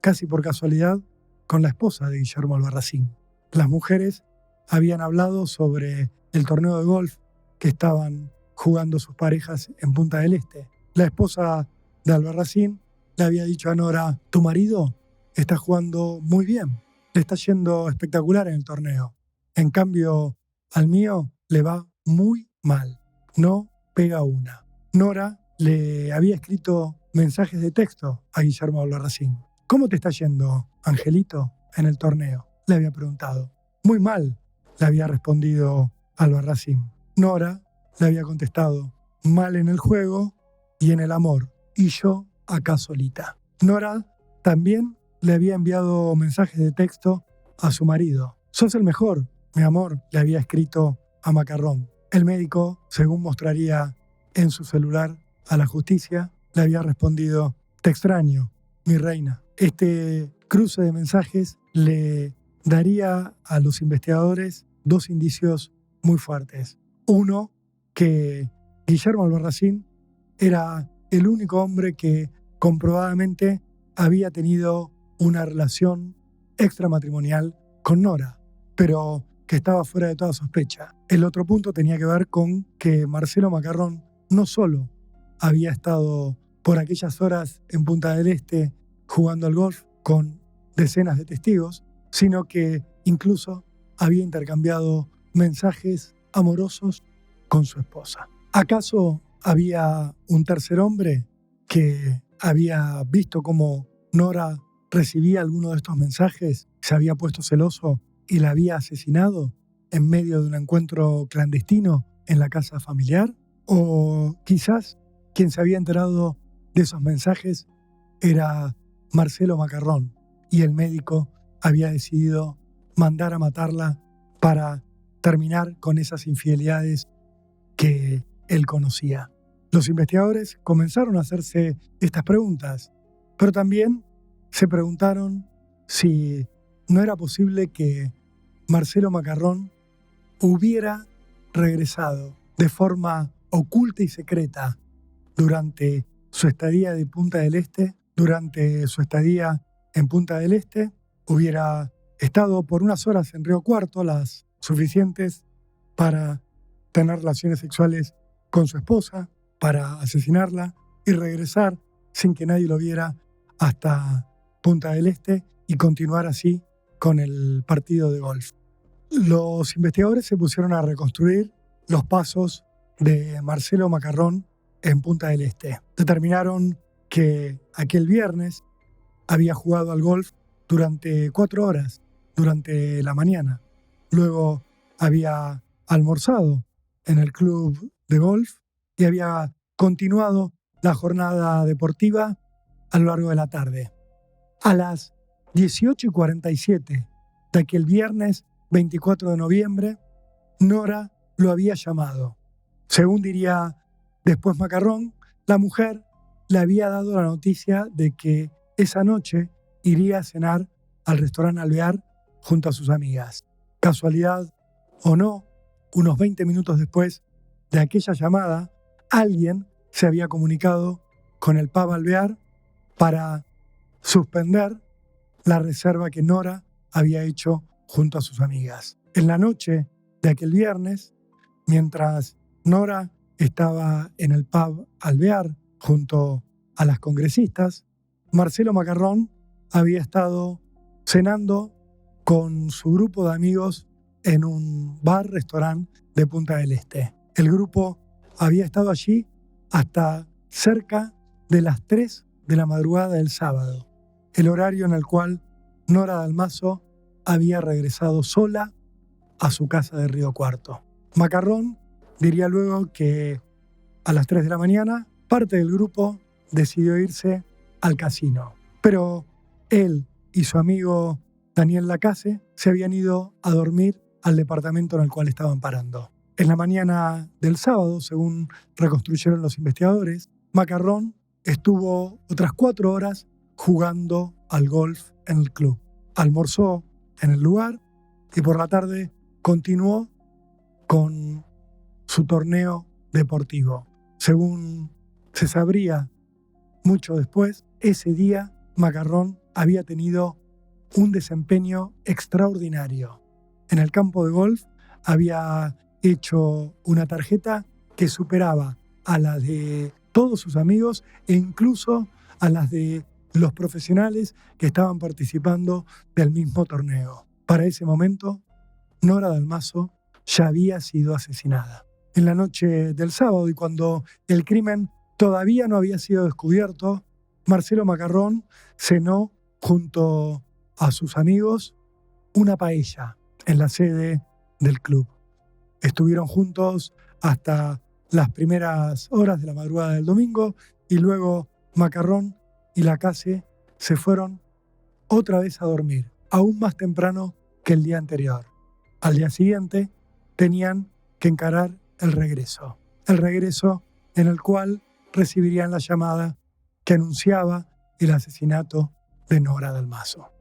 casi por casualidad con la esposa de Guillermo Albarracín. Las mujeres habían hablado sobre el torneo de golf que estaban jugando sus parejas en Punta del Este. La esposa de Albarracín le había dicho a Nora: tu marido está jugando muy bien, le está yendo espectacular en el torneo. En cambio, al mío le va muy mal, no pega una. Nora le había escrito mensajes de texto a Guillermo Albarracín. ¿Cómo te está yendo, Angelito, en el torneo?, le había preguntado. Muy mal, le había respondido Albarracín. Nora le había contestado: mal en el juego y en el amor, y yo acá solita. Nora también le había enviado mensajes de texto a su marido. «Sos el mejor, mi amor», le había escrito a Macarrón. El médico, según mostraría en su celular a la justicia, le había respondido: «Te extraño, mi reina». Este cruce de mensajes le daría a los investigadores dos indicios muy fuertes. Uno, que Guillermo Albarracín era el único hombre que comprobadamente había tenido una relación extramatrimonial con Nora, pero que estaba fuera de toda sospecha. El otro punto tenía que ver con que Marcelo Macarrón no solo había estado por aquellas horas en Punta del Este jugando al golf con decenas de testigos, sino que incluso había intercambiado mensajes amorosos con su esposa. ¿Acaso había un tercer hombre que había visto cómo Nora recibía alguno de estos mensajes, se había puesto celoso y la había asesinado en medio de un encuentro clandestino en la casa familiar? ¿O quizás quien se había enterado de esos mensajes era Marcelo Macarrón y el médico había decidido mandar a matarla para terminar con esas infidelidades que él conocía? Los investigadores comenzaron a hacerse estas preguntas, pero también se preguntaron si no era posible que Marcelo Macarrón hubiera regresado de forma oculta y secreta durante su estadía de Punta del Este, durante su estadía en Punta del Este, hubiera estado por unas horas en Río Cuarto, las suficientes para tener relaciones sexuales con su esposa, para asesinarla y regresar sin que nadie lo viera hasta Punta del Este y continuar así con el partido de golf. Los investigadores se pusieron a reconstruir los pasos de Marcelo Macarrón en Punta del Este. Determinaron que aquel viernes había jugado al golf durante 4 horas, durante la mañana. Luego había almorzado en el club de golf y había continuado la jornada deportiva a lo largo de la tarde. A las 18:47 de aquel viernes 24 de noviembre, Nora lo había llamado. Según diría después Macarrón, la mujer le había dado la noticia de que esa noche iría a cenar al restaurante Alvear junto a sus amigas. Casualidad o no, unos 20 minutos después de aquella llamada, alguien se había comunicado con el pub Alvear para suspender la reserva que Nora había hecho junto a sus amigas. En la noche de aquel viernes, mientras Nora estaba en el pub Alvear junto a las congresistas, Marcelo Macarrón había estado cenando con su grupo de amigos en un bar-restaurante de Punta del Este. El grupo había estado allí hasta cerca de las 3 de la madrugada del sábado, el horario en el cual Nora Dalmazo había regresado sola a su casa de Río Cuarto. Macarrón diría luego que a las 3 de la mañana parte del grupo decidió irse al casino, pero él y su amigo Daniel Lacase se habían ido a dormir al departamento en el cual estaban parando. En la mañana del sábado, según reconstruyeron los investigadores, Macarrón estuvo otras 4 horas jugando al golf en el club. Almorzó en el lugar y por la tarde continuó con su torneo deportivo. Según se sabría mucho después, ese día Macarrón había tenido un desempeño extraordinario. En el campo de golf había hecho una tarjeta que superaba a la de todos sus amigos e incluso a las de los profesionales que estaban participando del mismo torneo. Para ese momento, Nora Dalmazo ya había sido asesinada. En la noche del sábado y cuando el crimen todavía no había sido descubierto, Marcelo Macarrón cenó junto a sus amigos una paella en la sede del club. Estuvieron juntos hasta las primeras horas de la madrugada del domingo y luego Macarrón y Lacase se fueron otra vez a dormir, aún más temprano que el día anterior. Al día siguiente tenían que encarar el regreso en el cual recibirían la llamada que anunciaba el asesinato de Nora Dalmazo.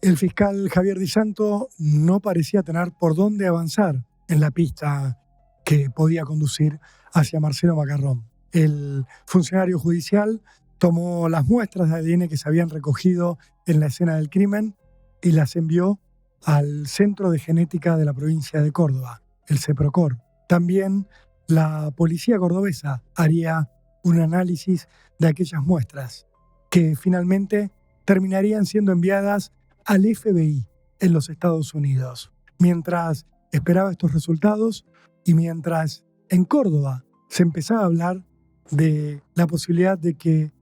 El fiscal Javier Di Santo no parecía tener por dónde avanzar en la pista que podía conducir hacia Marcelo Macarrón. El funcionario judicial tomó las muestras de ADN que se habían recogido en la escena del crimen y las envió al Centro de Genética de la provincia de Córdoba, el CEPROCOR. También la policía cordobesa haría un análisis de aquellas muestras que finalmente terminarían siendo enviadas al FBI en los Estados Unidos. Mientras esperaba estos resultados y mientras en Córdoba se empezaba a hablar de la posibilidad de que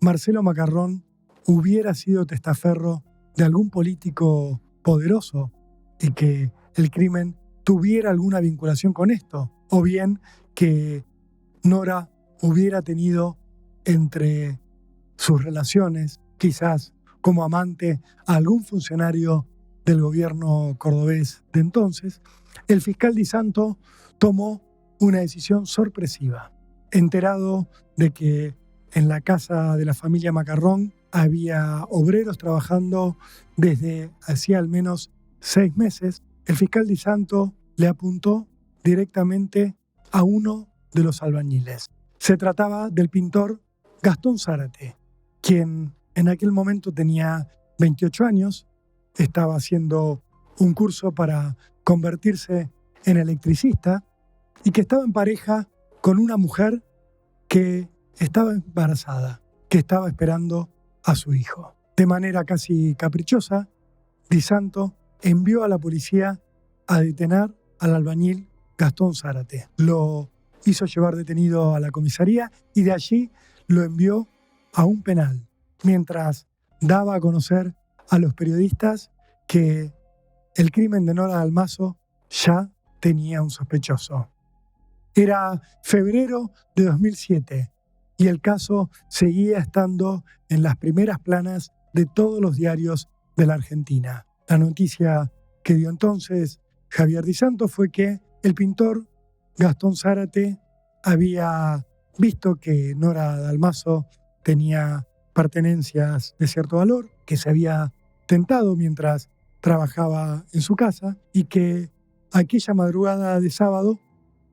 Marcelo Macarrón hubiera sido testaferro de algún político poderoso y que el crimen tuviera alguna vinculación con esto, o bien que Nora hubiera tenido entre sus relaciones, quizás como amante, a algún funcionario del gobierno cordobés de entonces, el fiscal Di Santo tomó una decisión sorpresiva. Enterado de que en la casa de la familia Macarrón había obreros trabajando desde hacía al menos 6 meses, el fiscal Di Santo le apuntó directamente a uno de los albañiles. Se trataba del pintor Gastón Zárate, quien en aquel momento tenía 28 años, estaba haciendo un curso para convertirse en electricista y que estaba en pareja con una mujer que estaba embarazada, que estaba esperando a su hijo. De manera casi caprichosa, Di Santo envió a la policía a detener al albañil Gastón Zárate. Lo hizo llevar detenido a la comisaría y de allí lo envió a un penal, mientras daba a conocer a los periodistas que el crimen de Nora Dalmazo ya tenía un sospechoso. Era febrero de 2007 y el caso seguía estando en las primeras planas de todos los diarios de la Argentina. La noticia que dio entonces Javier Di Santo fue que el pintor Gastón Zárate había visto que Nora Dalmazo tenía pertenencias de cierto valor, que se había tentado mientras trabajaba en su casa y que aquella madrugada de sábado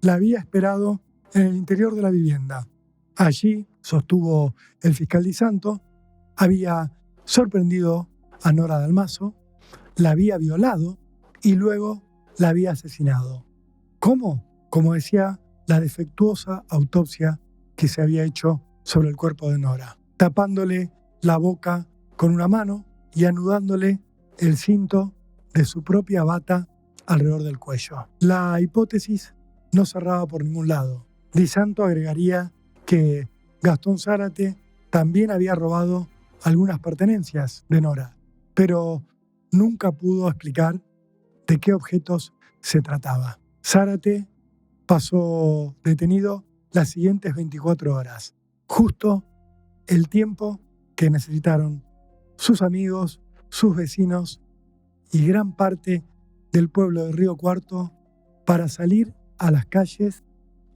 la había esperado en el interior de la vivienda. Allí, sostuvo el fiscal Di Santo, había sorprendido a Nora Dalmazo, la había violado y luego la había asesinado. ¿Cómo? Como decía la defectuosa autopsia que se había hecho sobre el cuerpo de Nora, tapándole la boca con una mano y anudándole el cinto de su propia bata alrededor del cuello. La hipótesis no cerraba por ningún lado. Di Santo agregaría que Gastón Zárate también había robado algunas pertenencias de Nora, pero nunca pudo explicar de qué objetos se trataba. Zárate pasó detenido las siguientes 24 horas, justo el tiempo que necesitaron sus amigos, sus vecinos y gran parte del pueblo de Río Cuarto para salir a las calles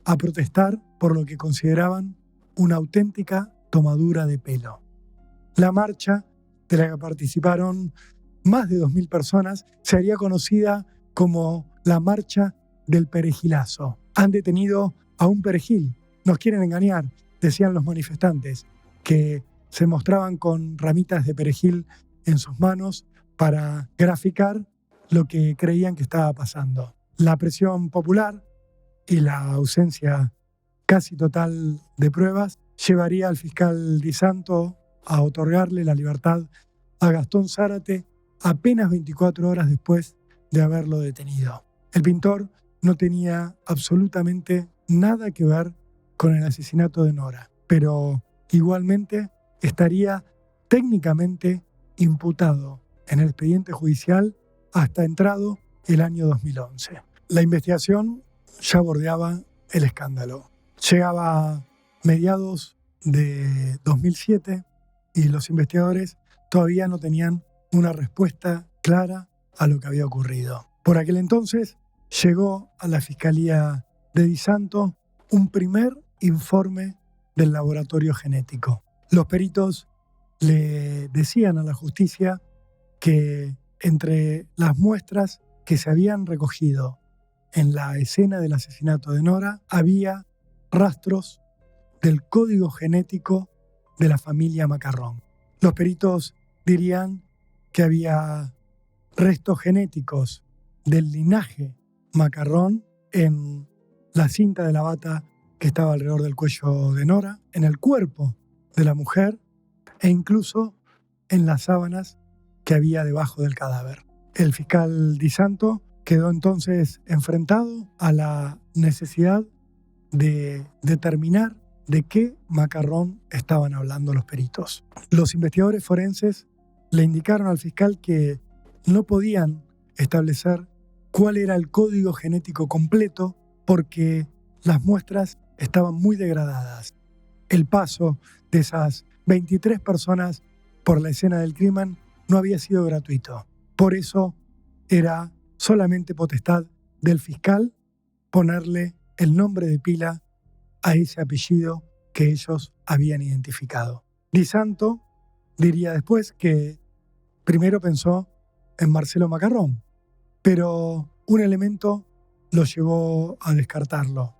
a protestar por lo que consideraban una auténtica tomadura de pelo. La marcha, de la que participaron más de 2.000 personas, se haría conocida como la Marcha del Perejilazo. Han detenido a un perejil. Nos quieren engañar, decían los manifestantes, que se mostraban con ramitas de perejil en sus manos para graficar lo que creían que estaba pasando. La presión popular y la ausencia casi total de pruebas llevaría al fiscal Di Santo a otorgarle la libertad a Gastón Zárate apenas 24 horas después de haberlo detenido. El pintor no tenía absolutamente nada que ver con el asesinato de Nora, pero igualmente estaría técnicamente imputado en el expediente judicial hasta entrado el año 2011. La investigación ya bordeaba el escándalo. Llegaba a mediados de 2007 y los investigadores todavía no tenían una respuesta clara a lo que había ocurrido. Por aquel entonces llegó a la Fiscalía de Di Santo un primer informe del laboratorio genético. Los peritos le decían a la justicia que entre las muestras que se habían recogido en la escena del asesinato de Nora había rastros del código genético de la familia Macarrón. Los peritos dirían que había restos genéticos del linaje Macarrón en la cinta de la bata que estaba alrededor del cuello de Nora, en el cuerpo de la mujer e incluso en las sábanas que había debajo del cadáver. El fiscal Di Santo quedó entonces enfrentado a la necesidad de determinar de qué Macarrón estaban hablando los peritos. Los investigadores forenses le indicaron al fiscal que no podían establecer cuál era el código genético completo porque las muestras estaban muy degradadas. El paso de esas 23 personas por la escena del crimen no había sido gratuito. Por eso era solamente potestad del fiscal ponerle el nombre de pila a ese apellido que ellos habían identificado. Di Santo diría después que primero pensó en Marcelo Macarrón, pero un elemento lo llevó a descartarlo.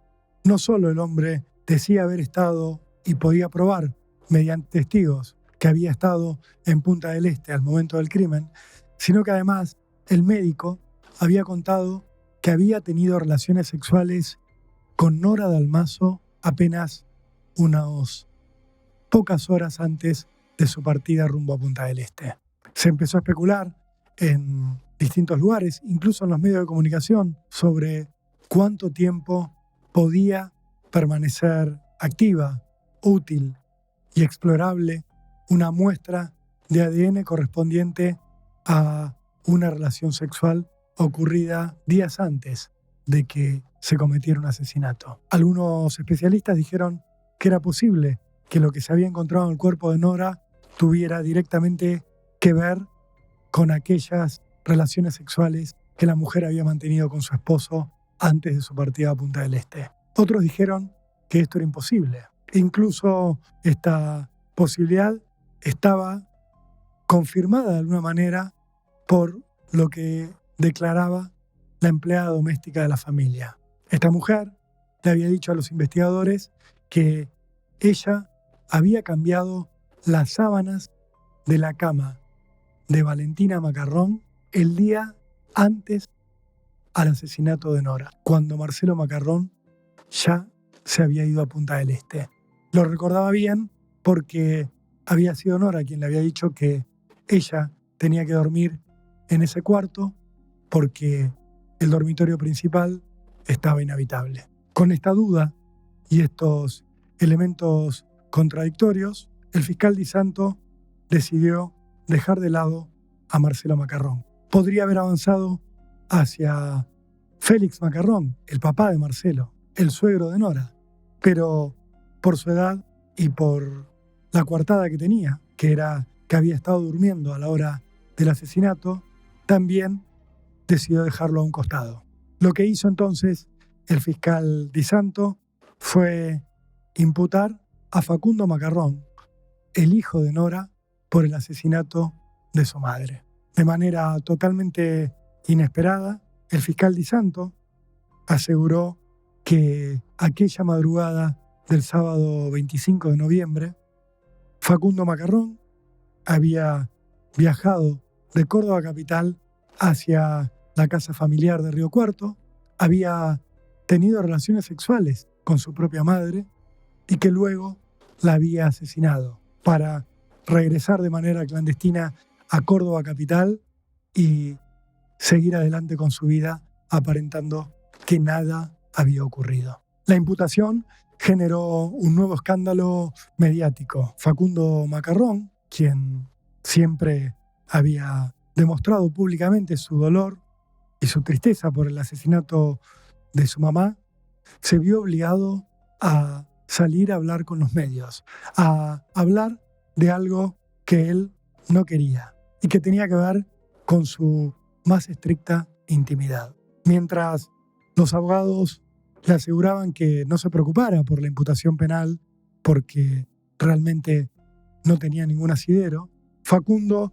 No solo el hombre decía haber estado y podía probar mediante testigos que había estado en Punta del Este al momento del crimen, sino que además el médico había contado que había tenido relaciones sexuales con Nora Dalmazo apenas unas pocas horas antes de su partida rumbo a Punta del Este. Se empezó a especular en distintos lugares, incluso en los medios de comunicación, sobre cuánto tiempo podía permanecer activa, útil y explorable una muestra de ADN correspondiente a una relación sexual ocurrida días antes de que se cometiera un asesinato. Algunos especialistas dijeron que era posible que lo que se había encontrado en el cuerpo de Nora tuviera directamente que ver con aquellas relaciones sexuales que la mujer había mantenido con su esposo antes de su partida a Punta del Este. Otros dijeron que esto era imposible. Incluso esta posibilidad estaba confirmada de alguna manera por lo que declaraba la empleada doméstica de la familia. Esta mujer le había dicho a los investigadores que ella había cambiado las sábanas de la cama de Valentina Macarrón el día antes al asesinato de Nora, cuando Marcelo Macarrón ya se había ido a Punta del Este. Lo recordaba bien porque había sido Nora quien le había dicho que ella tenía que dormir en ese cuarto porque el dormitorio principal estaba inhabitable. Con esta duda y estos elementos contradictorios, el fiscal Di Santo decidió dejar de lado a Marcelo Macarrón. Podría haber avanzado hacia Félix Macarrón, el papá de Marcelo, el suegro de Nora, pero por su edad y por la coartada que tenía, que era que había estado durmiendo a la hora del asesinato, también decidió dejarlo a un costado. Lo que hizo entonces el fiscal Di Santo fue imputar a Facundo Macarrón, el hijo de Nora, por el asesinato de su madre. De manera totalmente inesperada, el fiscal Di Santo aseguró que aquella madrugada del sábado 25 de noviembre, Facundo Macarrón había viajado de Córdoba capital hacia la casa familiar de Río Cuarto, había tenido relaciones sexuales con su propia madre y que luego la había asesinado para regresar de manera clandestina a Córdoba capital y seguir adelante con su vida aparentando que nada había ocurrido. La imputación generó un nuevo escándalo mediático. Facundo Macarrón, quien siempre había demostrado públicamente su dolor y su tristeza por el asesinato de su mamá, se vio obligado a salir a hablar con los medios, a hablar de algo que él no quería y que tenía que ver con su más estricta intimidad. Mientras los abogados le aseguraban que no se preocupara por la imputación penal porque realmente no tenía ningún asidero, Facundo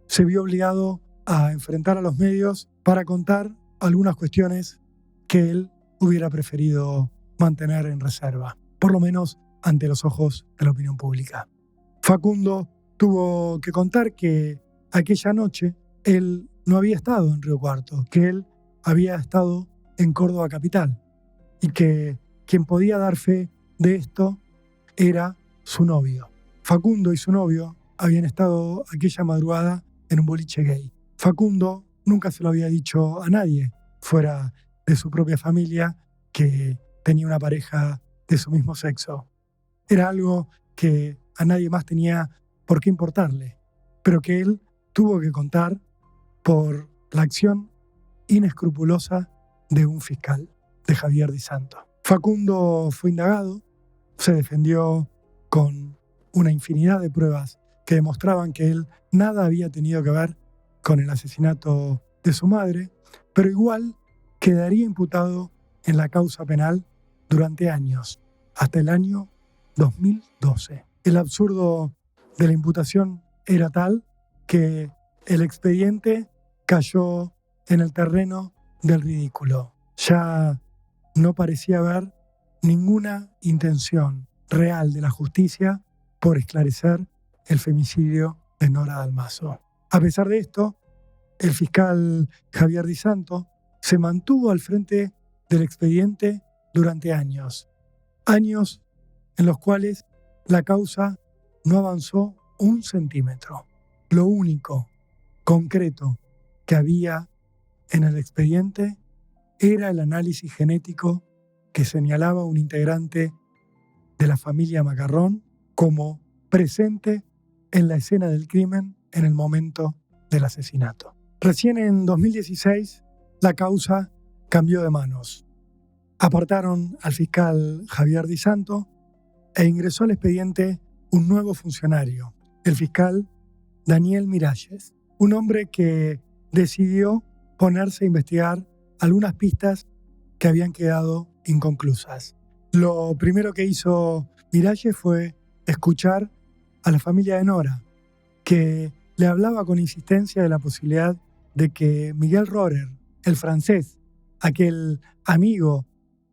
se vio obligado a enfrentar a los medios para contar algunas cuestiones que él hubiera preferido mantener en reserva, por lo menos ante los ojos de la opinión pública. Facundo tuvo que contar que aquella noche él no había estado en Río Cuarto, que él había estado en Córdoba capital y que quien podía dar fe de esto era su novio. Facundo y su novio habían estado aquella madrugada en un boliche gay. Facundo nunca se lo había dicho a nadie fuera de su propia familia que tenía una pareja de su mismo sexo. Era algo que a nadie más tenía por qué importarle, pero que él tuvo que contar por la acción inescrupulosa de un fiscal, de Javier Di Santo. Facundo fue indagado, se defendió con una infinidad de pruebas que demostraban que él nada había tenido que ver con el asesinato de su madre, pero igual quedaría imputado en la causa penal durante años, hasta el año 2012. El absurdo de la imputación era tal que el expediente cayó en el terreno del ridículo. Ya no parecía haber ninguna intención real de la justicia por esclarecer el femicidio de Nora Dalmazo. A pesar de esto, el fiscal Javier Di Santo se mantuvo al frente del expediente durante años. Años en los cuales la causa no avanzó un centímetro. Lo único concreto que había en el expediente era el análisis genético que señalaba un integrante de la familia Macarrón como presente en la escena del crimen en el momento del asesinato. Recién en 2016 la causa cambió de manos. Apartaron al fiscal Javier Di Santo e ingresó al expediente un nuevo funcionario, el fiscal Daniel Miralles, un hombre que decidió ponerse a investigar algunas pistas que habían quedado inconclusas. Lo primero que hizo Miralles fue escuchar a la familia de Nora, que le hablaba con insistencia de la posibilidad de que Miguel Rohrer, el francés, aquel amigo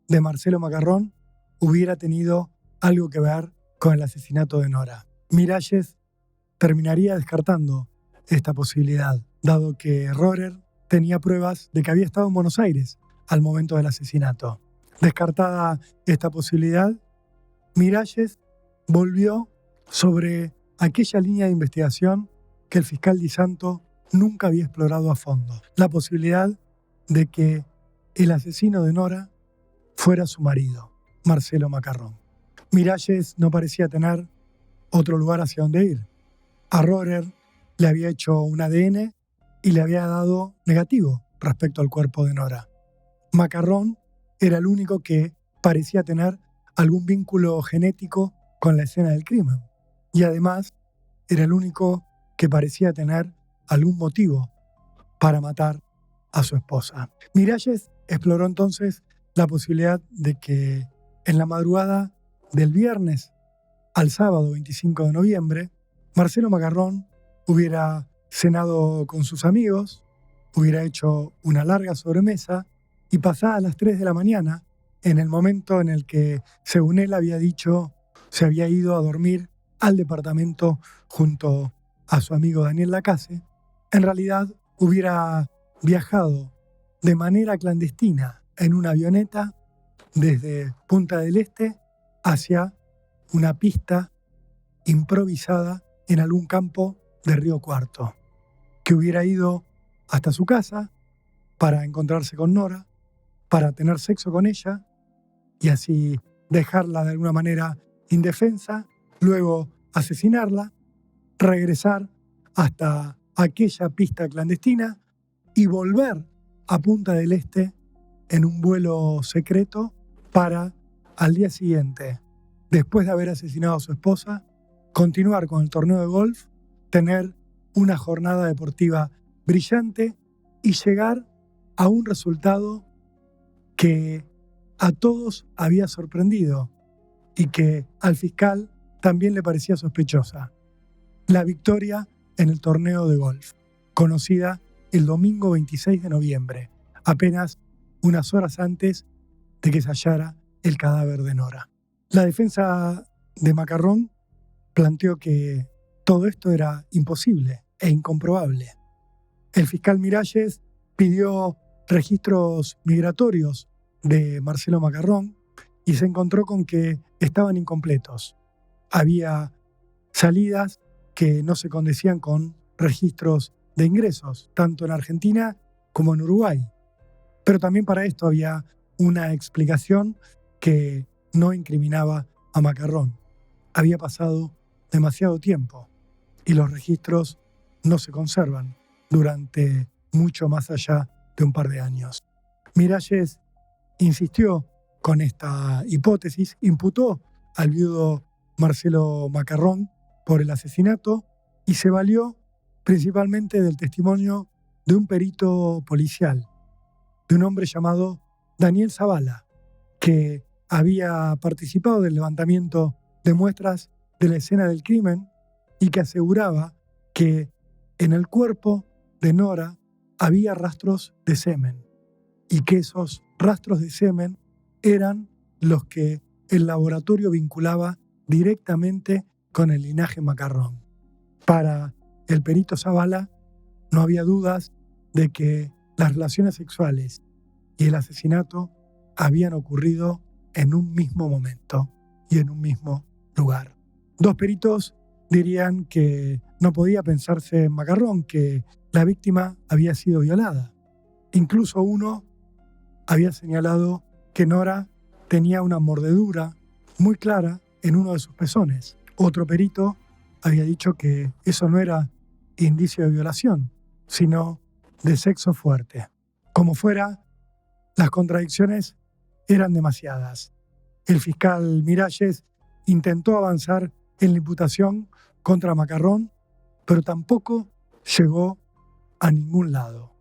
de Marcelo Macarrón, hubiera tenido algo que ver con el asesinato de Nora. Miralles terminaría descartando esta posibilidad, dado que Rohrer tenía pruebas de que había estado en Buenos Aires al momento del asesinato. Descartada esta posibilidad, Miralles volvió sobre aquella línea de investigación que el fiscal Di Santo nunca había explorado a fondo, la posibilidad de que el asesino de Nora fuera su marido, Marcelo Macarrón. Miralles no parecía tener otro lugar hacia donde ir. A Rohrer le había hecho un ADN y le había dado negativo respecto al cuerpo de Nora. Macarrón era el único que parecía tener algún vínculo genético con la escena del crimen. Y además era el único que parecía tener algún motivo para matar a su esposa. Miralles exploró entonces la posibilidad de que en la madrugada del viernes al sábado 25 de noviembre, Marcelo Macarrón hubiera cenado con sus amigos, hubiera hecho una larga sobremesa y pasadas las 3 de la mañana, en el momento en el que, según él había dicho, se había ido a dormir al departamento junto a su amigo Daniel Lacase, en realidad hubiera viajado de manera clandestina en una avioneta desde Punta del Este hacia una pista improvisada en algún campo de Río Cuarto, que hubiera ido hasta su casa para encontrarse con Nora, para tener sexo con ella y así dejarla de alguna manera indefensa, luego asesinarla, regresar hasta aquella pista clandestina y volver a Punta del Este en un vuelo secreto para, al día siguiente, después de haber asesinado a su esposa, continuar con el torneo de golf, tener una jornada deportiva brillante y llegar a un resultado que a todos había sorprendido y que al fiscal también le parecía sospechosa: la victoria en el torneo de golf, conocida el domingo 26 de noviembre, apenas unas horas antes de que se hallara el cadáver de Nora. La defensa de Macarrón planteó que todo esto era imposible e incomprobable. El fiscal Miralles pidió registros migratorios de Marcelo Macarrón y se encontró con que estaban incompletos. Había salidas que no se condecían con registros de ingresos, tanto en Argentina como en Uruguay. Pero también para esto había una explicación que no incriminaba a Macarrón. Había pasado demasiado tiempo y los registros no se conservan durante mucho más allá de un par de años. Miralles insistió con esta hipótesis, imputó al viudo Marcelo Macarrón por el asesinato y se valió principalmente del testimonio de un perito policial, de un hombre llamado Daniel Zavala, que había participado del levantamiento de muestras de la escena del crimen y que aseguraba que en el cuerpo de Nora había rastros de semen y que esos rastros de semen eran los que el laboratorio vinculaba directamente con el linaje Macarrón. Para el perito Zavala no había dudas de que las relaciones sexuales y el asesinato habían ocurrido en un mismo momento y en un mismo lugar. Dos peritos dirían que no podía pensarse en Macarrón, que la víctima había sido violada. Incluso uno había señalado que Nora tenía una mordedura muy clara en uno de sus pezones. Otro perito había dicho que eso no era indicio de violación, sino de sexo fuerte. Como fuera, las contradicciones eran demasiadas. El fiscal Miralles intentó avanzar en la imputación contra Macarrón, pero tampoco llegó a ningún lado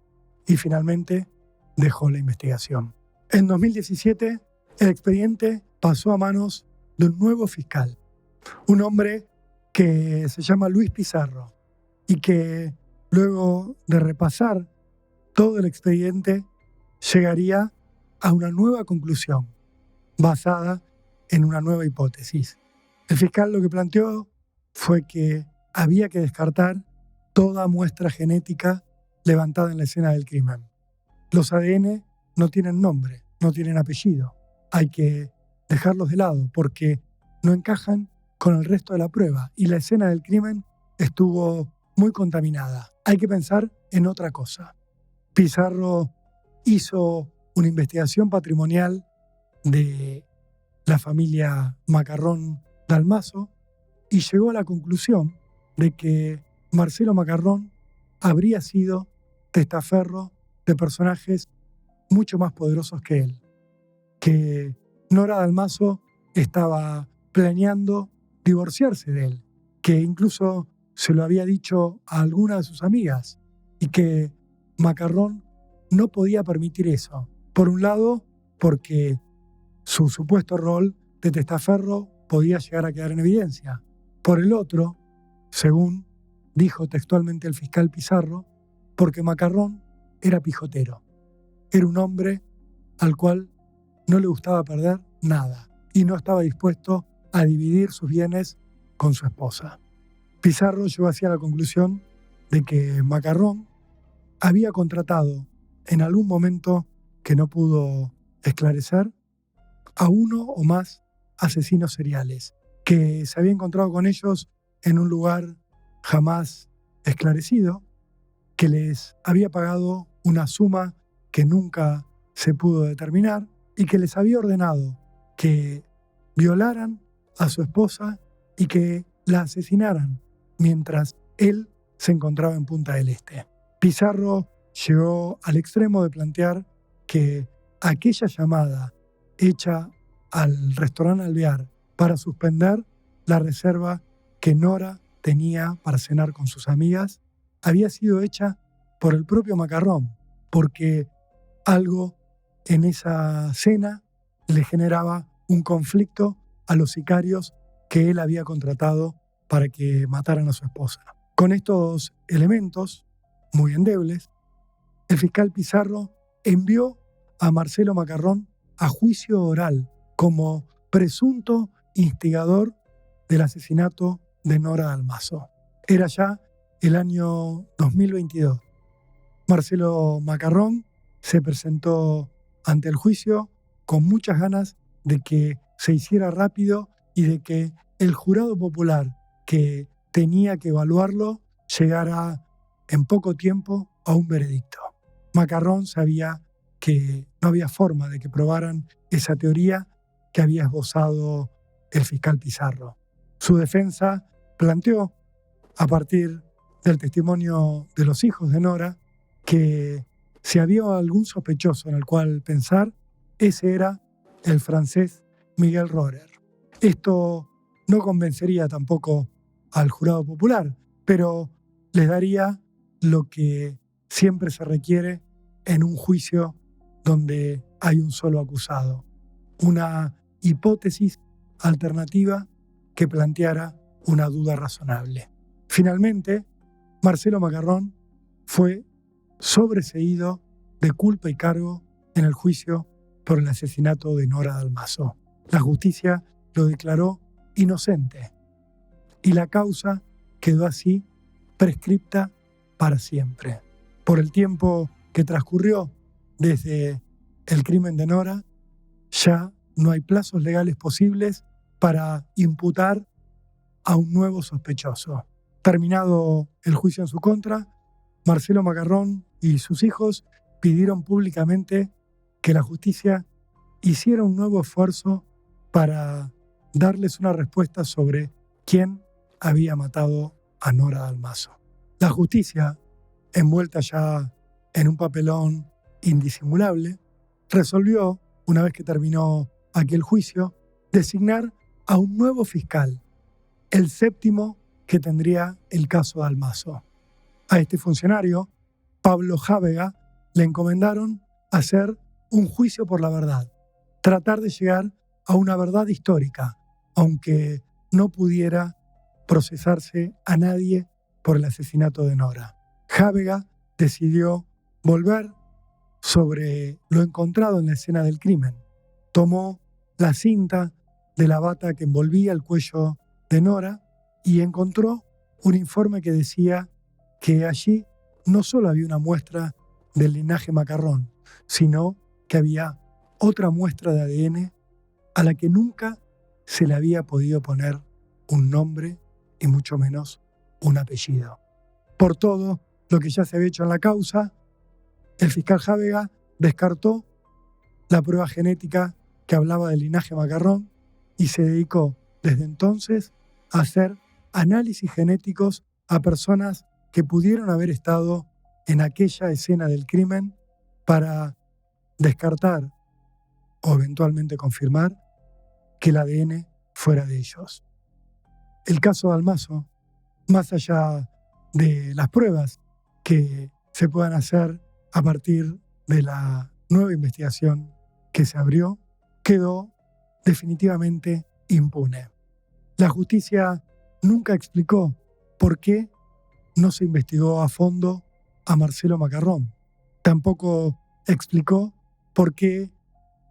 y finalmente dejó la investigación. En 2017, el expediente pasó a manos de un nuevo fiscal, un hombre que se llama Luis Pizarro y que luego de repasar todo el expediente llegaría a una nueva conclusión basada en una nueva hipótesis. El fiscal lo que planteó fue que había que descartar toda muestra genética levantada en la escena del crimen. Los ADN no tienen nombre, no tienen apellido. Hay que dejarlos de lado porque no encajan con el resto de la prueba y la escena del crimen estuvo muy contaminada. Hay que pensar en otra cosa. Pizarro hizo una investigación patrimonial de la familia Macarrón Dalmaso y llegó a la conclusión de que Marcelo Macarrón habría sido testaferro de personajes mucho más poderosos que él, que Nora Dalmaso estaba planeando divorciarse de él, que incluso se lo había dicho a alguna de sus amigas y que Macarrón no podía permitir eso. Por un lado, porque su supuesto rol de testaferro podía llegar a quedar en evidencia. Por el otro, según dijo textualmente el fiscal Pizarro, porque Macarrón era pijotero. Era un hombre al cual no le gustaba perder nada y no estaba dispuesto a dividir sus bienes con su esposa. Pizarro llegó hacia la conclusión de que Macarrón había contratado en algún momento que no pudo esclarecer a uno o más asesinos seriales, que se había encontrado con ellos en un lugar jamás esclarecido, que les había pagado una suma que nunca se pudo determinar y que les había ordenado que violaran a su esposa y que la asesinaran mientras él se encontraba en Punta del Este. Pizarro llegó al extremo de plantear que aquella llamada hecha al restaurante Alvear para suspender la reserva que Nora tenía para cenar con sus amigas había sido hecha por el propio Macarrón porque algo en esa cena le generaba un conflicto a los sicarios que él había contratado para que mataran a su esposa. Con estos elementos, muy endebles, el fiscal Pizarro envió a Marcelo Macarrón a juicio oral como presunto instigador del asesinato de Nora Dalmazo. Era ya el año 2022. Marcelo Macarrón se presentó ante el juicio con muchas ganas de que se hiciera rápido y de que el jurado popular que tenía que evaluarlo llegara en poco tiempo a un veredicto. Macarrón sabía que no había forma de que probaran esa teoría que había esbozado el fiscal Pizarro. Su defensa planteó, a partir del testimonio de los hijos de Nora, que si había algún sospechoso en el cual pensar, ese era el francés Miguel Rohrer. Esto no convencería tampoco al jurado popular, pero les daría lo que siempre se requiere en un juicio donde hay un solo acusado, una hipótesis alternativa que planteara una duda razonable. Finalmente, Marcelo Macarrón fue sobreseído de culpa y cargo en el juicio por el asesinato de Nora Dalmazo. La justicia lo declaró inocente y la causa quedó así prescripta para siempre. Por el tiempo que transcurrió desde el crimen de Nora, ya no hay plazos legales posibles para imputar a un nuevo sospechoso. Terminado el juicio en su contra, Marcelo Macarrón y sus hijos pidieron públicamente que la justicia hiciera un nuevo esfuerzo para darles una respuesta sobre quién había matado a Nora Dalmazo. La justicia, envuelta ya en un papelón indisimulable, resolvió, una vez que terminó aquel juicio, designar a un nuevo fiscal, el séptimo que tendría el caso Dalmazo. A este funcionario, Pablo Jávega, le encomendaron hacer un juicio por la verdad, tratar de llegar a una verdad histórica, aunque no pudiera procesarse a nadie por el asesinato de Nora. Jávega decidió volver sobre lo encontrado en la escena del crimen. Tomó la cinta de la bata que envolvía el cuello de Nora y encontró un informe que decía que allí no solo había una muestra del linaje Macarrón, sino que había otra muestra de ADN a la que nunca se le había podido poner un nombre y mucho menos un apellido. Por todo lo que ya se había hecho en la causa, el fiscal Jávega descartó la prueba genética que hablaba del linaje Macarrón y se dedicó desde entonces a hacer análisis genéticos a personas que pudieron haber estado en aquella escena del crimen para descartar o eventualmente confirmar que el ADN fuera de ellos. El caso Dalmazo, más allá de las pruebas que se puedan hacer a partir de la nueva investigación que se abrió, quedó definitivamente impune. La justicia nunca explicó por qué no se investigó a fondo a Marcelo Macarrón. Tampoco explicó por qué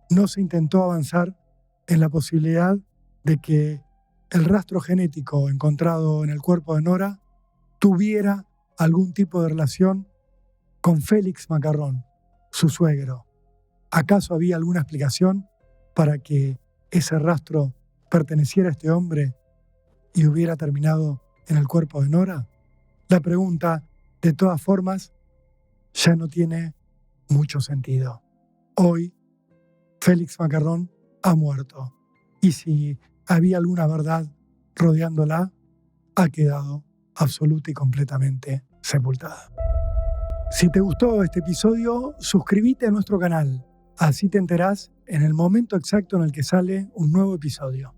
no se intentó avanzar en la posibilidad de que el rastro genético encontrado en el cuerpo de Nora tuviera algún tipo de relación con Félix Macarrón, su suegro. ¿Acaso había alguna explicación para que ese rastro perteneciera a este hombre y hubiera terminado en el cuerpo de Nora? La pregunta, de todas formas, ya no tiene mucho sentido. Hoy, Félix Macarrón ha muerto. Y si había alguna verdad rodeándola, ha quedado absoluta y completamente sepultada. Si te gustó este episodio, suscríbete a nuestro canal. Así te enterás en el momento exacto en el que sale un nuevo episodio.